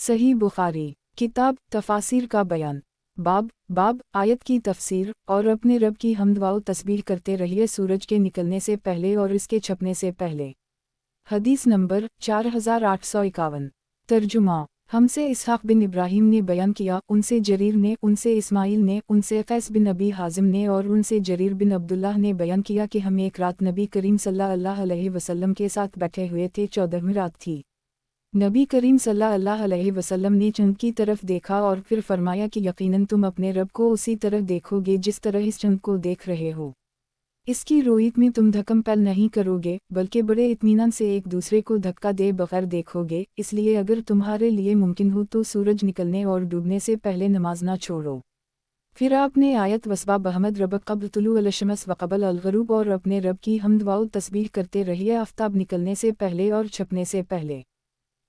सही बुखारी किताब तफासिर का बयान। बाब आयत की तफसीर। और अपने रब की हम्द व तस्बीह करते रहिए सूरज के निकलने से पहले और इसके छपने से पहले। हदीस नंबर 4851। तर्जुमा। हमसे इसहाक बिन इब्राहीम ने बयान किया, उनसे जरीर ने, उनसे इस्माइल ने, उनसे कैस बिन अबी हाजिम ने और उनसे जरीर बिन अब्दुल्लाह ने बयान किया कि हम एक रात नबी करीम सल्लल्लाहु अलैहि वसल्लम के साथ बैठे हुए थे। 14वीं रात थी। नबी करीम सल्लल्लाहु अलैहि वसल्लम ने चंद की तरफ देखा और फिर फरमाया कि यकीनन तुम अपने रब को उसी तरह देखोगे जिस तरह इस चंद को देख रहे हो। इसकी रोयत में तुम धक्कम पैल नहीं करोगे, बल्कि बड़े इत्मीनान से एक दूसरे को धक्का दे बगैर देखोगे। इसलिए अगर तुम्हारे लिए मुमकिन हो तो सूरज निकलने और डूबने से पहले नमाज ना छोड़ो। फिर आपने आयत वस्बा बहमद रब क़ब्ल तुलू अलशमस वक़बल अलगरूब और अपने रब की हम्द व तस्बीह करते रहिए आफ्ताब निकलने से पहले और छपने से पहले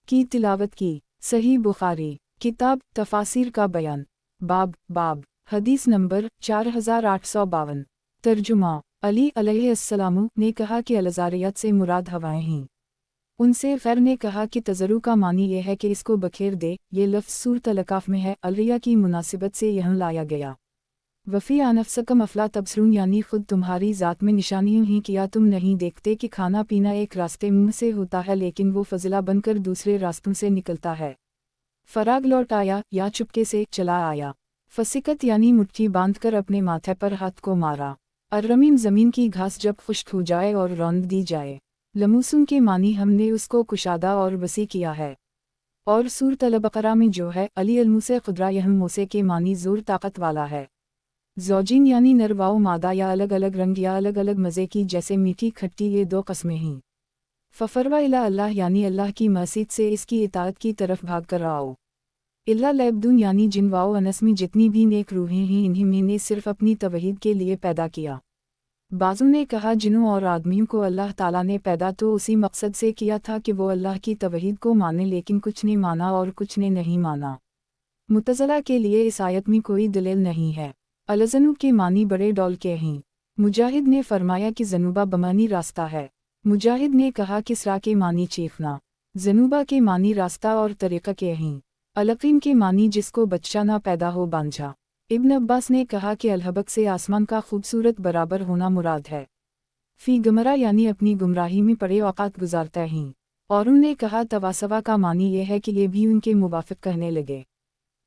की तिलावत की। सही बुखारी किताब तफासिर का बयान। बाब हदीस नंबर 4852। तर्जुमा। अली अलैहिस्सलाम ने कहा कि अलज़ारियत से मुराद हवाएं हैं। उनसे ग़ैर ने कहा कि तज़रू का मानी यह है कि इसको बखेर दे। ये लफ्ज़ सूरत अल-काफ़ में है। अलरिया की मुनासिबत से यहाँ लाया गया। वफ़ी अनफ़सकम अफ़ला तबसरून यानी खुद तुम्हारी ज़ात में निशानियों ही किया तुम नहीं देखते कि खाना पीना एक रास्ते मुँह से होता है लेकिन वो फज़ला बनकर दूसरे रास्तों से निकलता है। फ़राग लौट आया या चुपके से चला आया। फसिकत यानी मुट्ठी बांधकर अपने माथे पर हाथ को मारा। अर्रमीम ज़मीन की घास जब खुश्क हो जाए और रौंद दी जाए। लमूसुन के मानी हमने उसको कुशादा और वसी किया है। और सूरत अल-बक़रा में जो है अली अलमुसे खुदरा यह मोसे के मानी ज़ोर ताकत वाला है। ज़ौजीन यानी नरवाओ मादा या अलग अलग रंग या अलग अलग मज़े की जैसे मीठी खट्टी ये दो कस्में हैं। फ़फ़रवा इला अल्लाह यानी अल्लाह की मसीद से इसकी इताअत की तरफ भाग कर आओ। इल्ला लैब्दुन यानी जिनवाओ अनस में जितनी भी नेक रूहें हैं इन्हीं मैंने सिर्फ अपनी तवहीद के लिए पैदा किया। बाज़ू ने कहा जिन्हों और आदमियों को अल्लाह ताला ने पैदा तो उसी मकसद से किया था कि वो अल्लाह की तवहीद को माने लेकिन कुछ ने माना और कुछ ने नहीं माना। मुतज़ला के लिए इस आयत में कोई दलील नहीं है। अलज़नूब के मानी बड़े डौल के हैं। मुजाहिद ने फरमाया कि ज़नूबा बमानी रास्ता है। मुजाहिद ने कहा कि सरा के मानी चीखना। ज़नूबा के मानी रास्ता और तरीक़ा के हैं। अलक़ीम के मानी जिसको बच्चा ना पैदा हो बांझा। इब्न अब्बास ने कहा कि अलहबक से आसमान का खूबसूरत बराबर होना मुराद है। फ़ी गमरा यानी अपनी गुमराही में पड़े औक़ात गुजारता हैं। और उन्होंने कहा तवासवा का मानी ये है कि ये भी उनके मुवाफ़िक़ कहने लगे।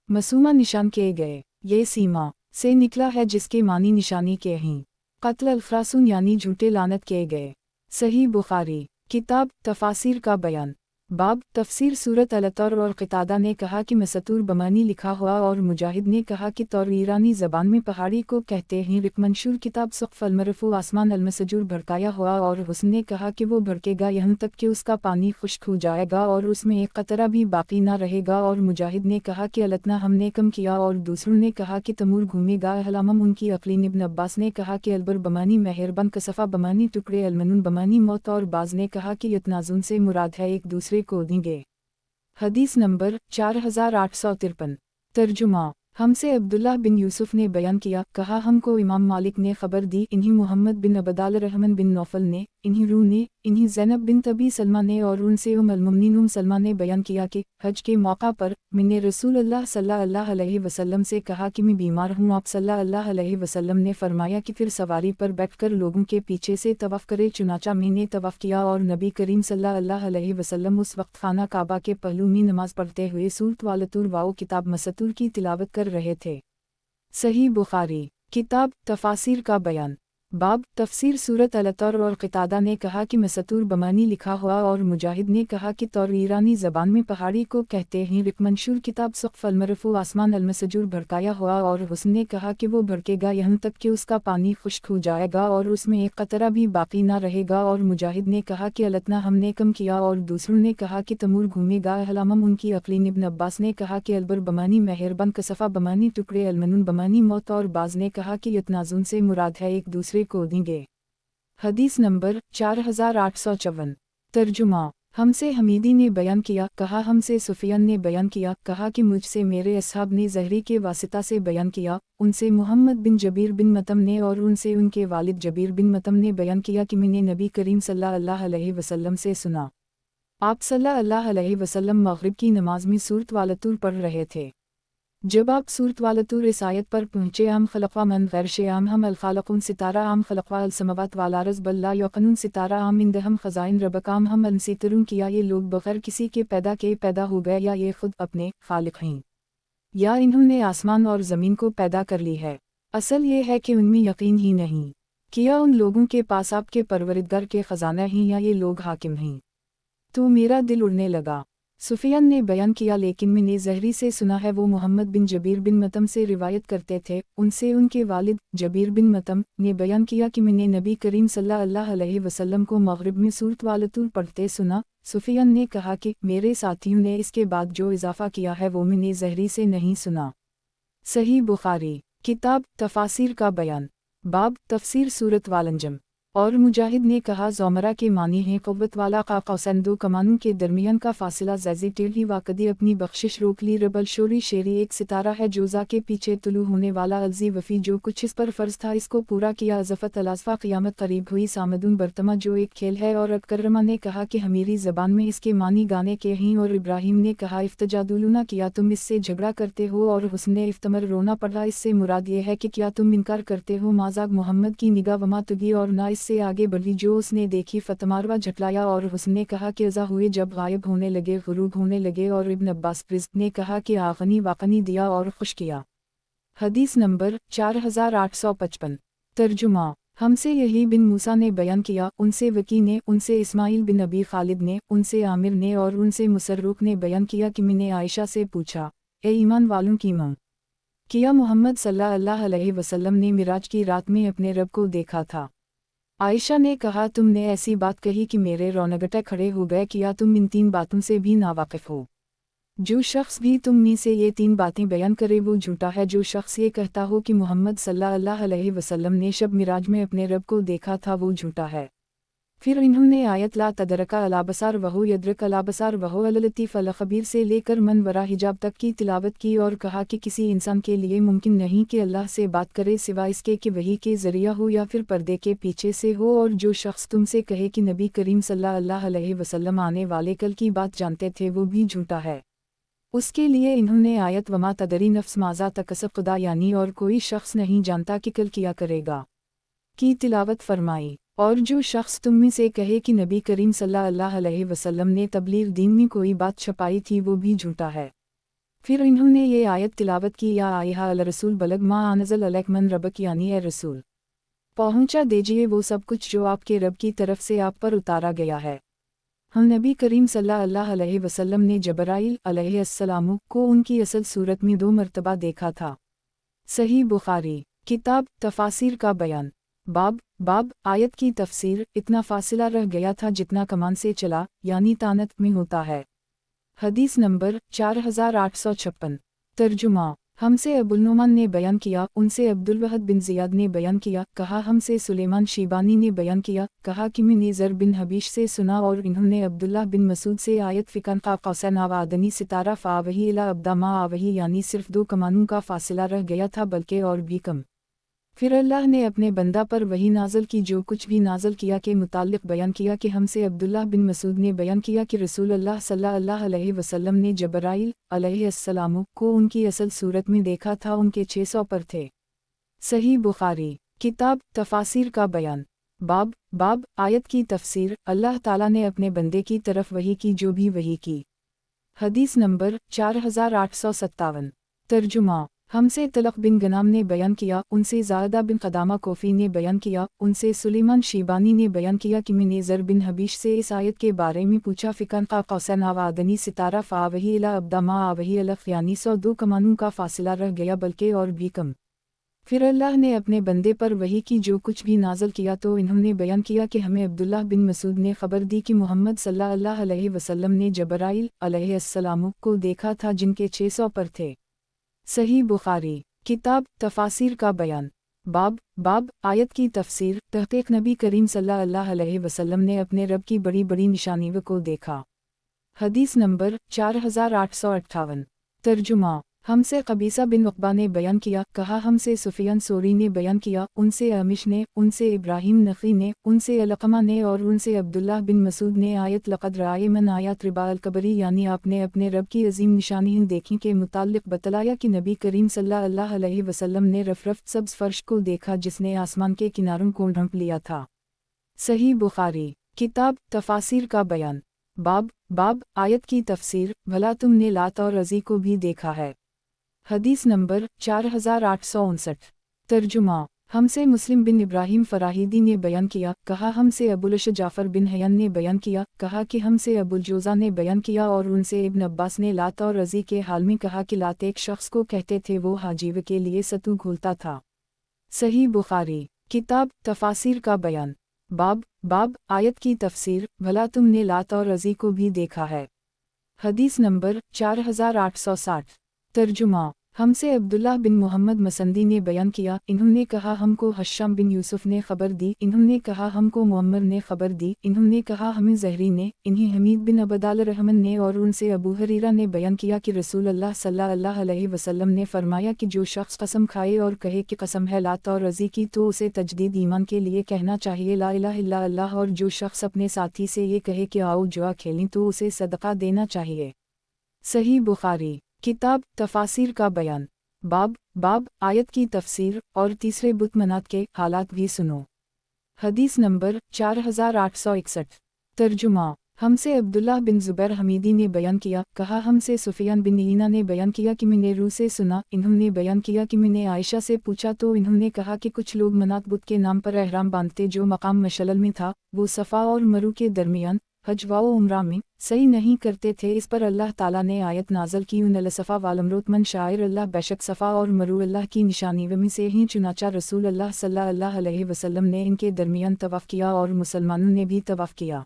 मसूमा निशान किए गए। ये सीमा से निकला है जिसके मानी निशानी के हैं। क़त्ल अल-फ़रासून यानी झूठे लानत किए गए। सही बुखारी किताब तफासिर का बयान। बाब तफसीर सूरत अल-तौर और क़तादा ने कहा कि मसतूर बमानी लिखा हुआ और मुजाहिद ने कहा कि तौर ईरानी ज़बान में पहाड़ी को कहते हैं। रिकमंशूर किताब सुक़्फ़ अल-मरफ़ू आसमान अल-मसजूर भड़काया हुआ और हुस्न ने कहा कि वो भड़केगा यहाँ तक कि उसका पानी खुश्क हो जाएगा और उसमें एक कतरा भी बाकी ना रहेगा। और मुजाहिद ने कहा कि अलतना हमने कम किया और दूसरों ने कहा कि तमूर घूमेगा। अहलामम उनकी अक़लीन। इब्न अब्बास ने कहा कि अलबर बमानी मेहरबान कसफ़ा बमानी टुकड़े अलमनून बमानी मौत और बाज़ ने कहा कि यतनाज़ुन से मुराद है एक दूसरे को देंगे। हदीस नंबर 4853। तर्जुमा। हमसे अब्दुल्लाह बिन यूसुफ ने बयान किया, कहा हमको इमाम मालिक ने खबर दी, इन्हीं मुहम्मद बिन अबदाल रहमान बिन नौफल ने, इन्हीं रू ने, इन्हीं ज़ैनब बिन तबी सलमा ने और उनसे अल-मुमिनीन सलमा ने बयान किया कि हज के मौका पर मैंने रसूलुल्लाह सल्लल्लाहु अलैहि वसल्लम से कहा कि मैं बीमार हूँ। आप सल्लल्लाहु अलैहि वसल्लम ने फरमाया कि फिर सवारी पर बैठकर लोगों के पीछे से तवाफ़ करे। चुनाचा मैंने तवाफ़ किया और नबी करीम सल्लल्लाहु अलैहि वसल्लम उस वक्त खाना काबा के पहलू में नमाज पढ़ते हुए सूरत वालतूर वाओ किताब मसतूर की तिलावत कर रहे थे। सही बुखारी किताब तफासिर का बयान। बाब तफसीर सूरत अल-तौर और क़तादा ने कहा कि मसतूर बमानी लिखा हुआ और मुजाहिद ने कहा कि तौर ईरानी ज़बान में पहाड़ी को कहते हैं। रिकमंशूर किताब सुक़्फ़ अल-मरफ़ू आसमान अल-मसजूर भड़काया हुआ और हुस्न ने कहा कि वो भड़केगा यहाँ तक कि उसका पानी खुश्क हो जाएगा और उसमें एक कतरा भी बाकी ना रहेगा। और मुजाहिद ने कहा कि अलतना हमने कम किया और दूसरों ने कहा कि तमूर घूमेगा। अहलामम उनकी अक़लीन। इब्न अब्बास ने कहा कि अलबर बमानी मेहरबान कसफ़ा बमानी टुकड़े अलमनून बमानी मौत और बाज़ ने कहा कि यतनाज़ुन से मुराद है एक दूसरे को देंगे। हदीस नंबर 4854। तर्जुमा। हमसे हमीदी ने बयान किया, कहा हमसे सुफियान ने बयान किया, कहा कि मुझसे मेरे असहाब ने ज़हरी के वासिता से बयान किया, उनसे मुहम्मद बिन जबीर बिन मतम ने और उनसे उनके वालिद जबीर बिन मतम ने बयान किया कि मैंने नबी करीम सल्लल्लाहु अलैहि वसल्लम से सुना। आप सल्लल्लाहु अलैहि वसल्लम मग़रिब की नमाज में सूरत वालतूर पढ़ रहे थे। जब आप सूरत वालतूर इस आयत पर पहुँचे, आम खलक़वा मन गैर शेआम हम अलखालक़ुन सितारा आम खलक़वा अलसमावात वालारज़ बल्ला यक़नुन सितारा आम इंदहम ख़ज़ाइन रबकाम हम अनसीतरुन, किया ये लोग बग़ैर किसी के पैदा हो गए, या ये ख़ुद अपने ख़ालिक़ हैं, या इन्होंने आसमान और ज़मीन को पैदा कर ली है। असल ये है कि उनमें यकीन ही नहीं। किया उन लोगों के पास आपके परवरिदगार के ख़ज़ाना हैं, या ये लोग हाकिम हैं। तो मेरा दिल उड़ने लगा। सुफियान ने बयान किया, लेकिन मैंने ज़हरी से सुना है, वो मोहम्मद बिन जबीर बिन मतम से रिवायत करते थे, उनसे उनके वालिद जबीर बिन मतम ने बयान किया कि मैंने नबी करीम सल्लल्लाहु अलैहि वसल्लम को मग़रिब में सूरत वालतूर पढ़ते सुना। सुफियान ने कहा कि मेरे साथियों ने इसके बाद जो इजाफ़ा किया है वो मैंने ज़हरी से नहीं सुना। सही बुखारी किताब तफासिर का बयान, बाब तफसीर सूरत वालंजम। और मुजाहिद ने कहा, ज़ोमरा के मानी हैं क़ुव्वत वाला का कौसैन, दो कमानों के दरमियान का फासिला ज़ैज़ी टेढ़ी वाकदी अपनी बख्शिश रोक ली। रबल शोरी शेरी एक सितारा है जोज़ा के पीछे तुलू होने वाला, अलजी वफ़ी जो कुछ इस पर फ़र्ज़ था इसको पूरा किया। अज़फ़त अलाज़फ़ा क़ियामत करीब हुई। सामदुन बर्तमा जो एक खेल है। और अकरमा ने कहा कि हमीरी ज़बान में इसके मानी गाने के हैं। और इब्राहीम ने कहा, इफ्तजादुलूना, किया तुम इससे झगड़ा करते हो। और हुस्ने इफ्तमर रोना पड़ा, इससे मुराद ये है कि क्या तुम इनकार करते हो। माज़ाग मोहम्मद की निगाह वमा तुगी, और ना इससे आगे बढ़ी जो उसने देखी। फतमारवा झटलाया। और हुस्न ने कहा कि अज़ा हुए जब गायब होने लगे, गुरूब होने लगे। और इब्न अब्बास रिज़्क़ ने कहा कि आग़नी वाक़नी दिया और खुश किया। हदीस नंबर 4855। तर्जुमा हमसे यही बिन मूसा ने बयान किया, उनसे वकी ने, उनसे इस्माइल बिन अबी खालिद ने, उनसे आमिर ने और उनसे मुसर्रुक़ ने बयान किया कि मैंने आयशा से पूछा, ए ईमान वालों की मां, किया मोहम्मद सल्लल्लाहु अलैहि वसल्लम ने मिराज की रात में अपने रब को देखा था। आयशा ने कहा, तुमने ऐसी बात कही कि मेरे रोनगटे खड़े हो गए। किया तुम इन तीन बातों से भी नावाकिफ़ हो? जो शख्स भी तुम में से ये तीन बातें बयान करे वो झूठा है। जो शख्स ये कहता हो कि मोहम्मद सल्लल्लाहु अलैहि वसल्लम ने शब मिराज में अपने रब को देखा था, वो झूठा है। फिर इन्होंने आयत ला तदरका अलाबसार वहु यदरक अलाबसार वहु अललतीफ़ अलखबीर से लेकर मन वरा हिजाब तक की तिलावत की और कहा कि किसी इंसान के लिए मुमकिन नहीं कि अल्लाह से बात करे सिवा इसके कि वही के ज़रिया हो या फिर पर्दे के पीछे से हो। और जो शख्स तुमसे कहे कि नबी करीम सल्लल्लाहु अलैहि वसल्लम आने वाले कल की बात जानते थे, वो भी झूठा है। उसके लिए इन्होंने आयत वमा तदरी नफ्स माज़ा तकसब खुदा यानी और कोई शख्स नहीं जानता कि कल किया करेगा की तिलावत फरमाई। और जो शख्स तुम में से कहे कि नबी करीम सल्लल्लाहु अलैहि वसल्लम ने तबलीग दीन में कोई बात छपाई थी, वो भी झूठा है। फिर इन्होंने ये आयत तिलावत की, या आयहा अल रसूल बलग मा अनज़ल अलैक मन रबक, यानी ए रसूल पहुँचा दीजिए वो सब कुछ जो आपके रब की तरफ से आप पर उतारा गया है। हम नबी करीम सल्लल्लाहु अलैहि वसल्लम ने जबराइल अलैहिस्सलाम को उनकी असल सूरत में 2 मरतबा देखा था। सही बुखारी किताब तफासिर का बयान, बाब आयत की तफसीर, इतना फासिला रह गया था जितना कमान से चला, यानी तानत में होता है। हदीस नंबर 4856। तर्जुमा हमसे अबुल-नुमान ने बयान किया, उनसे अब्दुल वहद बिन ज़ियाद ने बयान किया, कहा हमसे सुलेमान शीबानी ने बयान किया, कहा कि मैंने ज़र बिन हबीश से सुना और इन्होंने अब्दुल्लाह बिन मसूद से आयत फ़िकन का कौसैन आवादनी सितारा फ़ावही इला अब्दा मा आवही, यानी सिर्फ 2 कमानों का फासिला रह गया था बल्कि और भी कम। फिर अल्लाह ने अपने बंदा पर वही नाज़िल की जो कुछ भी नाज़िल किया के मुताल्लिक़ बयान किया कि हमसे अब्दुल्लाह बिन मसूद ने बयान किया कि रसूल अल्लाह सल्लल्लाहु अलैहि वसल्लम ने जबराइल अलैहिस्सलाम को उनकी असल सूरत में देखा था, उनके 600 पर थे। सही बुखारी किताब तफासिर का बयान, बाब आयत की तफसीर, अल्लाह ताला ने अपने बंदे की तरफ वही की जो भी वही की। हदीस नंबर 4857। तर्जुमा हमसे तलक़ बिन गनाम ने बयान किया, उनसे ज़ायदा बिन क़दामा कोफ़ी ने बयान किया, उनसे सुलेमान शीबानी ने बयान किया कि मैंने ज़र बिन हबीश से इस आयत के बारे में पूछा, फ़िकन का कौसैन आवादनी सितारा फ़ावही इला अब्दा मा आवही अलफ़, यानी 102 कमानों का फासिला रह गया बल्कि और भी कम। फिर अल्लाह ने अपने बंदे पर वही की जो कुछ भी नाज़िल किया, तो इन्होंने बयान किया कि हमें अब्दुल्लाह बिन मसूद ने ख़बर दी कि मोहम्मद सल्लल्लाहु अलैहि वसल्लम ने जबराइल अलैहिस्सलाम को देखा था जिनके 600 पर थे। सही बुखारी किताब तफासिर का बयान, बाब आयत की तफसीर, तहक़ीक़ नबी करीम सल्लल्लाहु अलैहि वसल्लम ने अपने रब की बड़ी बड़ी निशानियों को देखा। हदीस नंबर 4858। तर्जुमा हमसे कबीसा बिन उक़बा ने बयान किया, कहा हमसे सुफियान सोरी ने बयान किया, उनसे अमिश ने, उनसे इब्राहिम नख़ी ने, उनसे अलक़मा ने और उनसे अब्दुल्लाह बिन मसूद ने आयत लक़द राए मन आयत रिबा अल-कबरी यानी आपने अपने रब की अजीम निशानी देखी के मुताल्लिक़ बतलाया कि नबी करीम सल्लल्लाहु अलैहि वसल्लम ने रफ़ सब्ज़ फ़र्श को देखा जिसने आसमान के किनारों को ढंप लिया था। सही बुखारी किताब तफ़ासीर का बयान बाब आयत की तफ़सीर, भला तुमने लात और अज़ी को भी देखा है। हदीस नंबर 4859। तर्जुमा हमसे मुस्लिम बिन इब्राहिम फ़राहिदी ने बयान किया, कहा हमसे अबुलश जाफ़र बिन हयन ने बयान किया, कहा कि हमसे अबुलजोज़ा ने बयान किया और उनसे इब्न अब्बास ने लात और अज़ी के हाल में कहा कि लात एक शख्स को कहते थे वो हाजीव के लिए सतू घोलता था। सही बुखारी किताब तफ़ासीर का बयान बाब आयत की तफ़सीर, भला तुमने लात और अज़ी को भी देखा है। हदीस नंबर 4860। तर्जुमा हमसे अब्दुल्लाह बिन मोहम्मद मसंदी ने बयान किया, इन्होंने कहा हमको हश्शाम बिन यूसुफ ने खबर दी, इन्होंने कहा हमको मुअम्मर ने खबर दी, इन्होंने कहा हमें ज़हरी ने, इन्हें हमीद बिन अबदाल रहमन ने और उनसे अबू हरीरा ने बयान किया कि रसूल अल्लाह सल्लल्लाहु अलैहि वसल्लम ने फरमाया कि जो शख्स कसम खाए और कहे कि कसम है लात और अज़ी की तो उसे तजदीद ईमान के लिए कहना चाहिए ला इलाहा इल्ला अल्लाह, और जो शख्स अपने साथी से ये कहे कि आओ जुआ खेलें तो उसे सदका देना चाहिए। सही बुखारी किताब तफ़ासीर का बयान बाब आयत की तफ़सीर और तीसरे बुत मनात के हालात भी सुनो। हदीस नंबर 4861। तर्जुमा हमसे अब्दुल्लाह बिन ज़ुबैर हमीदी ने बयान किया, कहा हमसे सुफियान बिन ईना ने बयान किया कि मैंने रू से सुना, इन्होंने बयान किया कि मैंने आयशा से पूछा तो इन्होंने कहा कि कुछ लोग मनात बुत के नाम पर एहराम बांधते जो मकाम मशलल में था, वो सफ़ा और मरू के दरमियान हज व उम्रा में सही नहीं करते थे। इस पर अल्लाह ताला ने आयत नाज़ल की, उन सफ़ा वालमरुत मन शायर अल्लाह, बेशक सफ़ा और मरू अल्लाह की निशानी में से ही, चुनाचा रसूल अल्लाह सल्लल्लाहु अलैहि वसल्लम ने इनके दरमियान तवाफ़ किया और मुसलमानों ने भी तवाफ़ किया।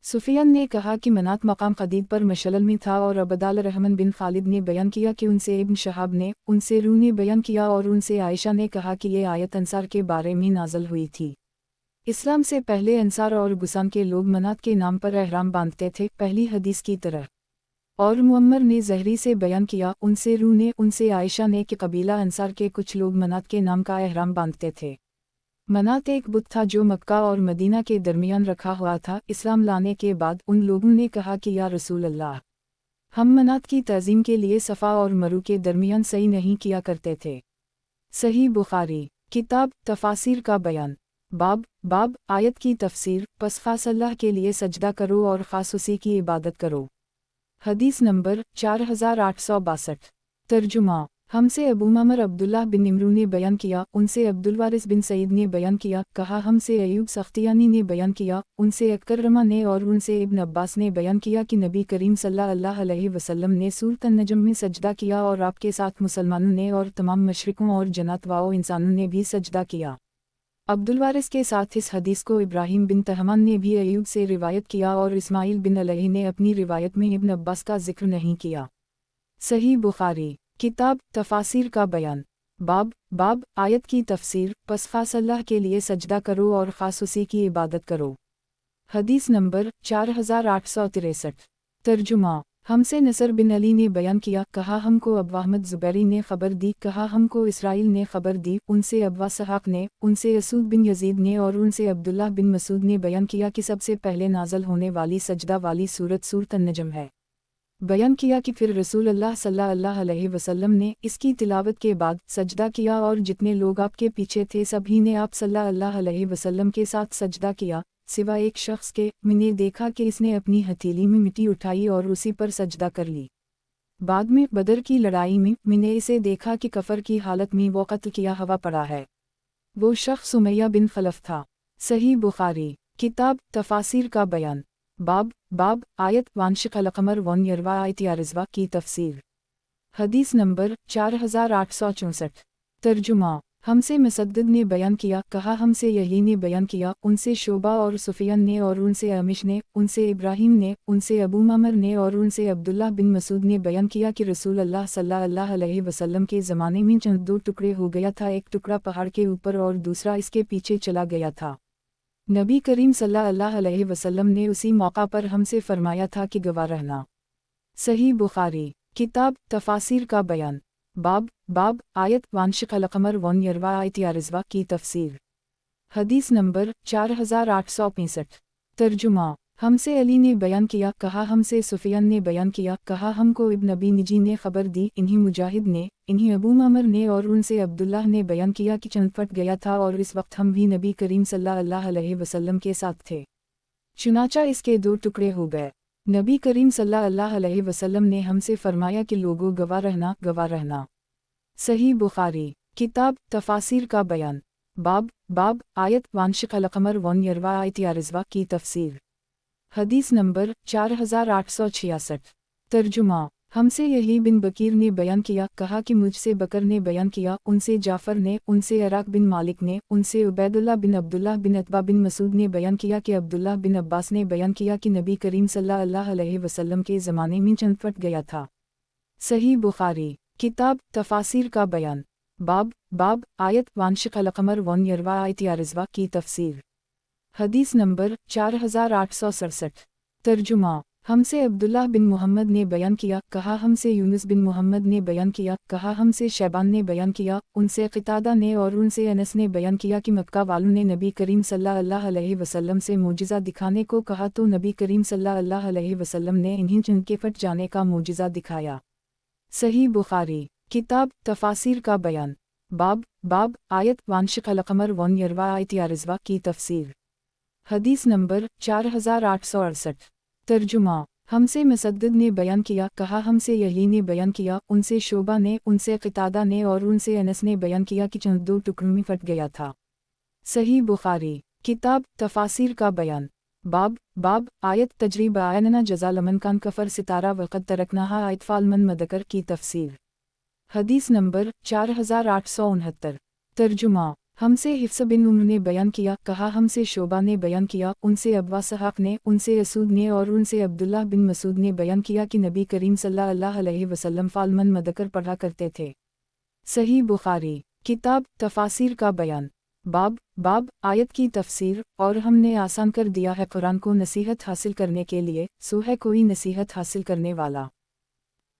सुफियान ने कहा कि मनात मकाम ख़दीद पर मशलल में था और अबदाल रहमन बिन खालिद ने बयान किया कि उनसे इब्न शहाब ने, उनसे रू ने बयान किया और उनसे आयशा ने कहा कि ये आयत अंसार के बारे में नाज़ल हुई थी। इस्लाम से पहले अंसार और गुसान के लोग मनात के नाम पर एहराम बांधते थे, पहली हदीस की तरह। और मुअम्मर ने ज़हरी से बयान किया, उनसे रू ने, उनसे आयशा ने कि कबीला अंसार के कुछ लोग मनात के नाम का एहराम बांधते थे। मनात एक बुत था जो मक्का और मदीना के दरमियान रखा हुआ था। इस्लाम लाने के बाद उन लोगों ने कहा कि या रसूल अल्लाह, हम मनात की तज़ीम के लिए सफ़ा और मरू के दरमियान सही नहीं किया करते थे। सही बुखारी किताब तफ़ासीर का बयान बाब आयत की तफ़सीर, पस ख़ास अल्लाह के लिए सजदा करो और ख़ास उसी की इबादत करो। हदीस नंबर 4862। तर्जुमा हमसे अबू ममर अब्दुल्लाह बिन इमरू ने बयान किया, उनसे अब्दुल वारिस बिन सईद ने बयान किया, कहा हमसे अयूब सख्तियानी ने बयान किया, उनसे अकरमा ने और उनसे इब्न अब्बास ने बयान किया कि नबी करीम सल्लल्लाहु अलैहि वसल्लम ने सूरत अन-नजम में सजदा किया और आपके साथ मुसलमानों ने और तमाम मशरिकों और जन्नत वाओ इंसानों ने भी सजदा किया। अब्दुल वारिस के साथ इस हदीस को इब्राहिम बिन तहमान ने भी अयूब से रिवायत किया और इस्माइल बिन अलैहि ने अपनी रिवायत में इब्न अब्बास का जिक्र नहीं किया। सही बुखारी किताब तफ़ासीर का बयान बाब आयत की तफ़सीर, पस ख़ास अल्लाह के लिए सजदा करो और ख़ास उसी की इबादत करो। हदीस नंबर 4863। तर्जुमा हमसे नसर बिन अली ने बयान किया, कहा हमको अबवा अहमद ज़ुबैरी ने खबर दी, कहा हमको इसराइल ने खबर दी, उनसे अबवा सहाक ने, उनसे असूद बिन यजीद ने और उनसे अब्दुल्लाह बिन मसूद ने बयान किया कि सबसे पहले नाज़ल होने वाली सजदा वाली सूरत अन-नजम है। बयान किया कि फिर रसूल अल्लाह सल्लल्लाहु अलैहि वसल्लम ने इसकी तिलावत के बाद सजदा किया और जितने लोग आपके पीछे थे सभी ने आप सल्लल्लाहु अलैहि वसल्लम के साथ सजदा किया, सिवा एक शख्स के। मैंने देखा कि इसने अपनी हथेली में मिट्टी उठाई और उसी पर सजदा कर ली। बाद में बदर की लड़ाई में मैंने इसे देखा कि कफर की हालत में वो कत्ल किया हुआ पड़ा है। वो शख्स उमैया बिन खलफ था। सही बुखारी किताब तफ़ासीर का बयान बाब आयत वांशिक अलकमर वन यरवा आयत यारिज़वा की तफ़सीर। हदीस नंबर 4864। तर्जुमा हमसे मुसद्दद ने बयान किया, कहा हमसे यही ने बयान किया, उनसे शोबा और सुफियान ने और उनसे अमिश ने, उनसे इब्राहिम ने, उनसे अबू ममर ने और उनसे अब्दुल्लाह बिन मसूद ने बयान किया कि रसूल अल्लाह सल्लल्लाहु अलैहि वसल्लम के ज़माने में चंद दो टुकड़े हो गया था, एक टुकड़ा पहाड़ के ऊपर और दूसरा इसके पीछे चला गया था। नबी करीम सल्लल्लाहु अलैहि वसल्लम ने उसी मौका पर हमसे फरमाया था कि गवाह रहना। सही बुखारी किताब तफासिर का बयान। बाब आयत वांशिक अलकमर वन यरवा आयत यारिजवा की तफसीर। हदीस नंबर 4865। तर्जुमा। हमसे अली ने बयान किया, कहा हमसे सुफियान ने बयान किया, कहा हमको इब्न अबी निजी ने खबर दी, इन्हीं मुजाहिद ने, इन्हीं अबू मामर ने और उनसे अब्दुल्लाह ने बयान किया कि चंद फट गया था और इस वक्त हम भी नबी करीम सल्लल्लाहु अलैहि वसल्लम के साथ थे। चुनाचा इसके 2 टुकड़े हो गए। नबी करीम सल्लल्लाहु अलैहि वसल्लम ने हमसे फरमाया कि लोगों गवाह रहना। सही बुखारी। किताब तफासिर का बयान। बाब आयत वांशिक अलकमर वन यरवा आयत यारिजवा की तफसीर। हदीस नंबर 4866। तर्जुमा। हमसे यही बिन बकीर ने बयान किया, कहा कि मुझसे बकर ने बयान किया, उनसे जाफ़र ने, उनसे अराक बिन मालिक ने, उनसे उबैदुल्लाह बिन अब्दुल्लाह बिन अतबा बिन मसूद ने बयान किया कि अब्दुल्लाह बिन अब्बास ने बयान किया कि नबी करीम सल्लल्लाहु अलैहि वसल्लम के ज़माने में चंद फट गया था। सही बुखारी। किताब तफासिर का बयान। बाब आयत वांशिक अलकमर वन यरवा आयत यारिजवा की तफसीर। हदीस नंबर 4867। तर्जुमा। हमसे अब्दुल्लाह बिन मोहम्मद ने बयान किया, कहा हमसे यूनुस बिन मोहम्मद ने बयान किया, कहा हमसे शैबान ने बयान किया, उनसे क़तादा ने और उनसे अनस ने बयान किया कि मक्का वालों ने नबी करीम सल्लल्लाहु अलैहि वसल्लम से मोजिज़ा दिखाने को कहा तो नबी करीम सल्लल्लाहु अलैहि वसल्लम ने इन्हीं चंद के फट जाने का मोजिज़ा दिखाया। सही बुखारी। किताब तफासिर का बयान। बाब आयत वांशिक अलकमर वन यरवा आयत यारिजवा की तफसीर। हदीस नंबर 4868। तर्जुमा। हमसे मुसद्दद ने बयान किया, कहा हमसे यही ने बयान किया, उनसे शोबा ने, उनसे क़तादा ने और उनसे अनस ने बयान किया कि चंद 2 टुकड़ों में फट गया था। सही बुखारी। किताब तफासिर का बयान। बाब आयत तजरीब आयनना जज़ालमन कान कफर सितारा वक़द तरकनाहा आयत फालमन मदकर की तफसीर। हदीस नंबर 4869। तर्जुमा। हमसे हिफ्स बिन उम्र ने बयान किया, कहा हमसे शोबा ने बयान किया, उनसे अब्वा सहाक़ ने, उनसे असूद ने और उनसे अब्दुल्लाह बिन मसूद ने बयान किया कि नबी करीम सल्लल्लाहु अलैहि वसल्लम फालमन मदकर पढ़ा करते थे। सही बुखारी। किताब तफासिर का बयान। बाब आयत की तफसीर। और हमने आसान कर दिया है कुरान को नसीहत हासिल करने के लिए, सो है कोई नसीहत हासिल करने वाला।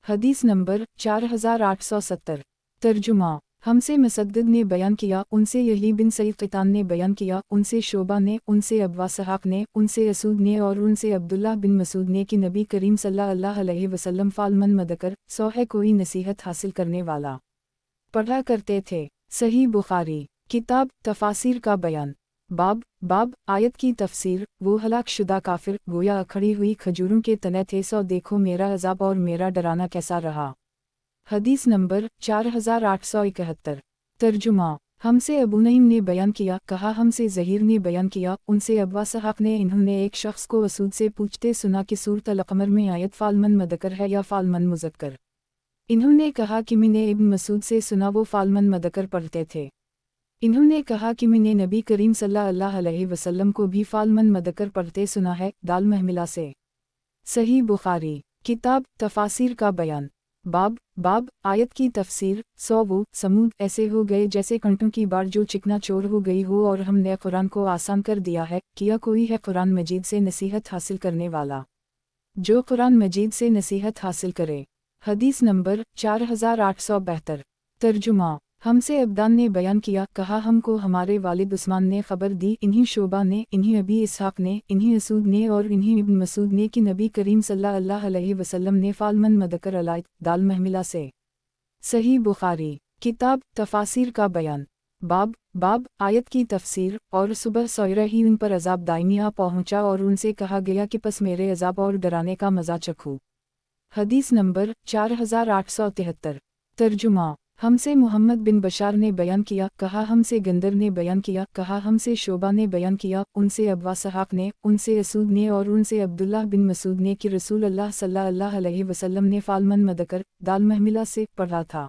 हदीस नंबर 4870। तर्जुमा। हमसे मुसद्दद ने बयान किया, उनसे यही बिन सईद क़ितान ने बयान किया, उनसे शोबा ने, उनसे अब्वा सहाक़ ने, उनसे असूद ने और उनसे अब्दुल्लाह बिन मसूद ने कि नबी करीम सल्लल्लाहु अलैहि वसल्लम फालमन मदकर सौ है कोई नसीहत हासिल करने वाला पढ़ा करते थे। सही बुखारी। किताब तफासिर का बयान। बाब आयत की तफसीर। वो हलाक शुदा काफिर गोया अखड़ी हुई खजूरों के तने थे, सो देखो मेरा अज़ाब और मेरा डराना कैसा रहा। हदीस नंबर 4871। तर्जुमा। हमसे अबू नईम ने बयान किया, कहा हमसे ज़हीर ने बयान किया, उनसे अब्वा सहाक़ ने, इन्होंने एक शख्स को असूद से पूछते सुना कि सूरत अल-क़मर में आयत फालमन मदकर है या फालमन मुज़क्कर। इन्होंने कहा कि मैंने इब्न मसूद से सुना वो फालमन मदकर पढ़ते थे। इन्होंने कहा कि मैंने नबी करीम सल्लल्लाहु अलैहि वसल्लम को भी फालमन मदकर पढ़ते सुना है, दाल महमिला से। सही बुखारी। किताब तफासिर का बयान। बाब आयत की तफसीर। वो समूद ऐसे हो गए जैसे कंटों की बाढ़ जो चिकना चोर हो गई हो, और हमने कुरान को आसान कर दिया है। किया कोई है कुरान मजीद से नसीहत हासिल करने वाला, जो कुरान मजीद से नसीहत हासिल करे। हदीस नंबर 4872। तर्जुमा। हमसे अब्दान ने बयान किया, कहा हमको हमारे वालिद उस्मान ने खबर दी, इन्हीं शोबा ने, इन्हीं अबी इसहाक़ ने, इन्हीं असूद ने और इन्हीं इब्न मसूद ने कि नबी करीम सल्लल्लाहु अलैहि वसल्लम ने फालमन मदकर अलायत दाल महमिला से। सही बुखारी। किताब तफासिर का बयान। बाब आयत की तफसीर। और सुबह सोयरा ही उन पर अज़ाब दायमी आ पहुँचा और उनसे कहा गया कि पस मेरे अज़ाब और डराने का मज़ा चखो। हदीस नंबर 4873। तर्जुमा। हमसे मोहम्मद बिन बशार ने बयान किया, कहा हमसे गंदर ने बयान किया, कहा हमसे शोबा ने बयान किया, उनसे अब्वा सहाक़ ने, उनसे असूद ने और उनसे अब्दुल्लाह बिन मसूद ने कि रसूल अल्लाह सल्लल्लाहु अलैहि वसल्लम ने फालमन मदकर दाल महमिला से पढ़ा था।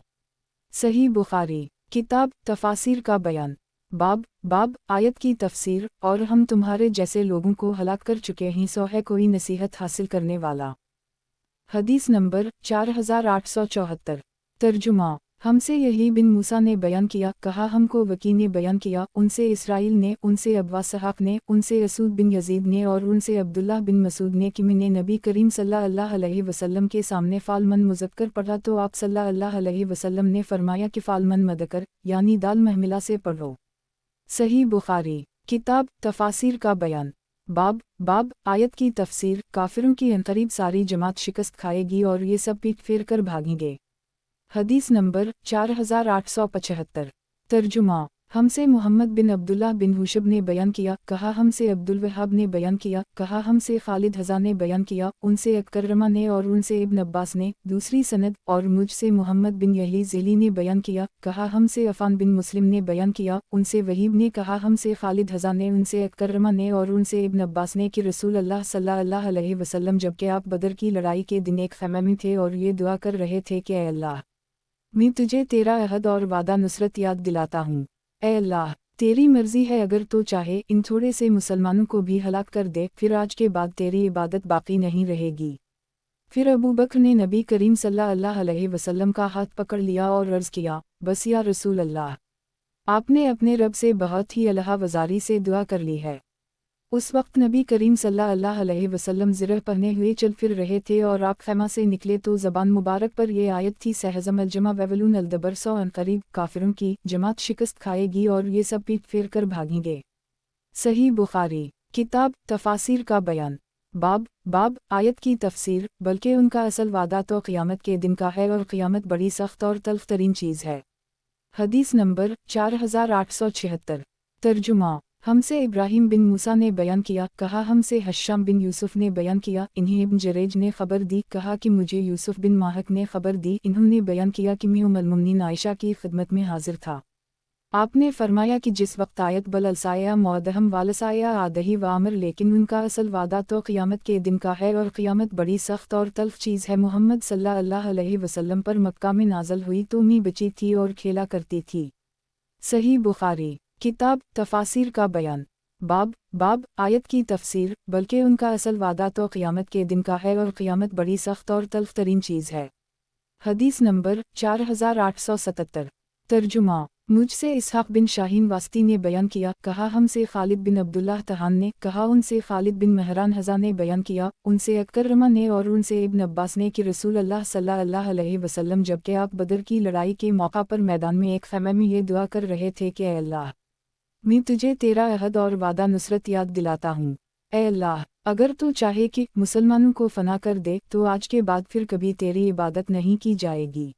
सही बुखारी। किताब तफासिर का बयान। बाब आयत की तफसीर। और हम तुम्हारे जैसे लोगों को हलाक कर चुके हैं, सो है कोई नसीहत हासिल करने वाला। हदीस नंबर 4874। तर्जुमा। हमसे यही बिन मूसा ने बयान किया, कहा हमको वकी ने बयान किया, उनसे इसराइल ने, उनसे अब्वा सहाक ने, उनसे असूद बिन यजीद ने और उनसे अब्दुल्लाह बिन मसूद ने कि मैंने नबी करीम सल्लल्लाहु अलैहि वसल्लम के सामने फालमन मुज़क्कर पढ़ा तो आप सल्लल्लाहु अलैहि वसल्लम ने फरमाया कि फालमन मदकर यानी दाल महमिला से पढ़ो। सही बुखारी। किताब तफासिर का बयान। बाब आयत की तफसीर। काफिरों की अनकरीब सारी जमात शिकस्त खाएगी और ये सब पीट फेर कर भागेंगे। हदीस नंबर 4875। तर्जुमा। हमसे मोहम्मद बिन अब्दुल्लाह बिन हुशब ने बयान किया, कहा हमसे अब्दुल वहाब ने बयान किया, कहा हमसे खालिद हज़ा ने बयान किया, उनसे अकरमा ने और उनसे इब्न अब्बास ने। दूसरी सनद। और मुझसे मोहम्मद बिन यही ज़ेली ने बयान किया, कहा हमसे अफ़ान बिन मुस्लिम ने बयान किया, उनसे वहीब ने कहा हमसे खालिद हज़ा ने, उनसे अकरमा ने और उनसे इब्न अब्बास ने कि रसूल अल्लाह सल्लल्लाहु अलैहि वसल्लम जबकि आप बदर की लड़ाई के दिन एक ख़ैमे में थे और ये दुआ कर रहे थे कि ऐ अल्लाह, मैं तुझे तेरा अहद और वादा नुसरत याद दिलाता हूँ। ऐ अल्लाह, तेरी मर्जी है अगर तो चाहे इन थोड़े से मुसलमानों को भी हलाक कर दे, फिर आज के बाद तेरी इबादत बाकी नहीं रहेगी। फिर अबू बकर ने नबी करीम सल्लल्लाहु अलैहि वसल्लम का हाथ पकड़ लिया और अर्ज़ किया, बस या रसूल अल्लाह, आपने अपने रब से बहुत ही अल्लाह वज़ारी से दुआ कर ली है। उस वक्त नबी करीम सल्लल्लाहु अलैहि वसल्लम ज़िरह पहने हुए चल फिर रहे थे और आप खैमा से निकले तो ज़बान मुबारक पर ये आयत थी, सहज़म अल-जमा ववलून अल-दबर सौ अनकरीब काफिरों की जमात शिकस्त खाएगी और ये सब पीट फेर कर भागेंगे। सही बुखारी। किताब तफासिर का बयान। बाब आयत की तफसीर। बल्कि उनका असल वादा तो क़यामत के दिन का है और क़यामत बड़ी सख्त और तल्ख़ तरीन चीज़ है। हदीस नंबर 4876। तर्जुमा। हमसे इब्राहिम बिन मूसा ने बयान किया, कहा हमसे हश्शाम बिन यूसुफ ने बयान किया, इन्हें इब्न जरेज ने खबर दी, कहा कि मुझे यूसुफ बिन माहक ने खबर दी, इन्होंने बयान किया कि मैं उम्मुल मोमिनीन आयशा की खिदमत में हाजिर था। आपने फरमाया कि जिस वक्त आयत बल अलसाया मौदहम वालसाया आदही वामर, लेकिन उनका असल वादा तो क़यामत के दिन का है और क़यामत बड़ी सख्त और तल्ख़ चीज़ है। मोहम्मद सल्लल्लाहु अलैहि वसल्लम पर मक्का में नाज़ल हुई तो मैं बची थी और खेला करती थी। सही बुखारी। किताब तफासिर का बयान। बाब आयत की तफसीर। बल्कि उनका असल वादा तो क़यामत के दिन का है और क़यामत बड़ी सख्त और तल्ख़ तरीन चीज़ है। हदीस नंबर 4877। तर्जुमा। मुझसे इसहाक़ बिन शाहीन वास्ती ने बयान किया, कहा हमसे खालिद बिन अब्दुल्लाह तहान ने, कहा उनसे खालिद बिन महरान हज़ा ने बयान किया, उनसे अकरमा ने और उनसे इब्न अब्बास ने कि रसूल अल्लाह सल्लल्लाहु अलैहि वसल्लम जबकि आप बदर की लड़ाई के मौका पर मैदान में एक ख़ैमे में ये दुआ कर रहे थे कि ऐ अल्लाह, मैं तुझे तेरा अहद और वादा नुसरत याद दिलाता हूँ। ऐ अल्लाह, अगर तू चाहे कि मुसलमानों को फना कर दे तो आज के बाद फिर कभी तेरी इबादत नहीं की जाएगी।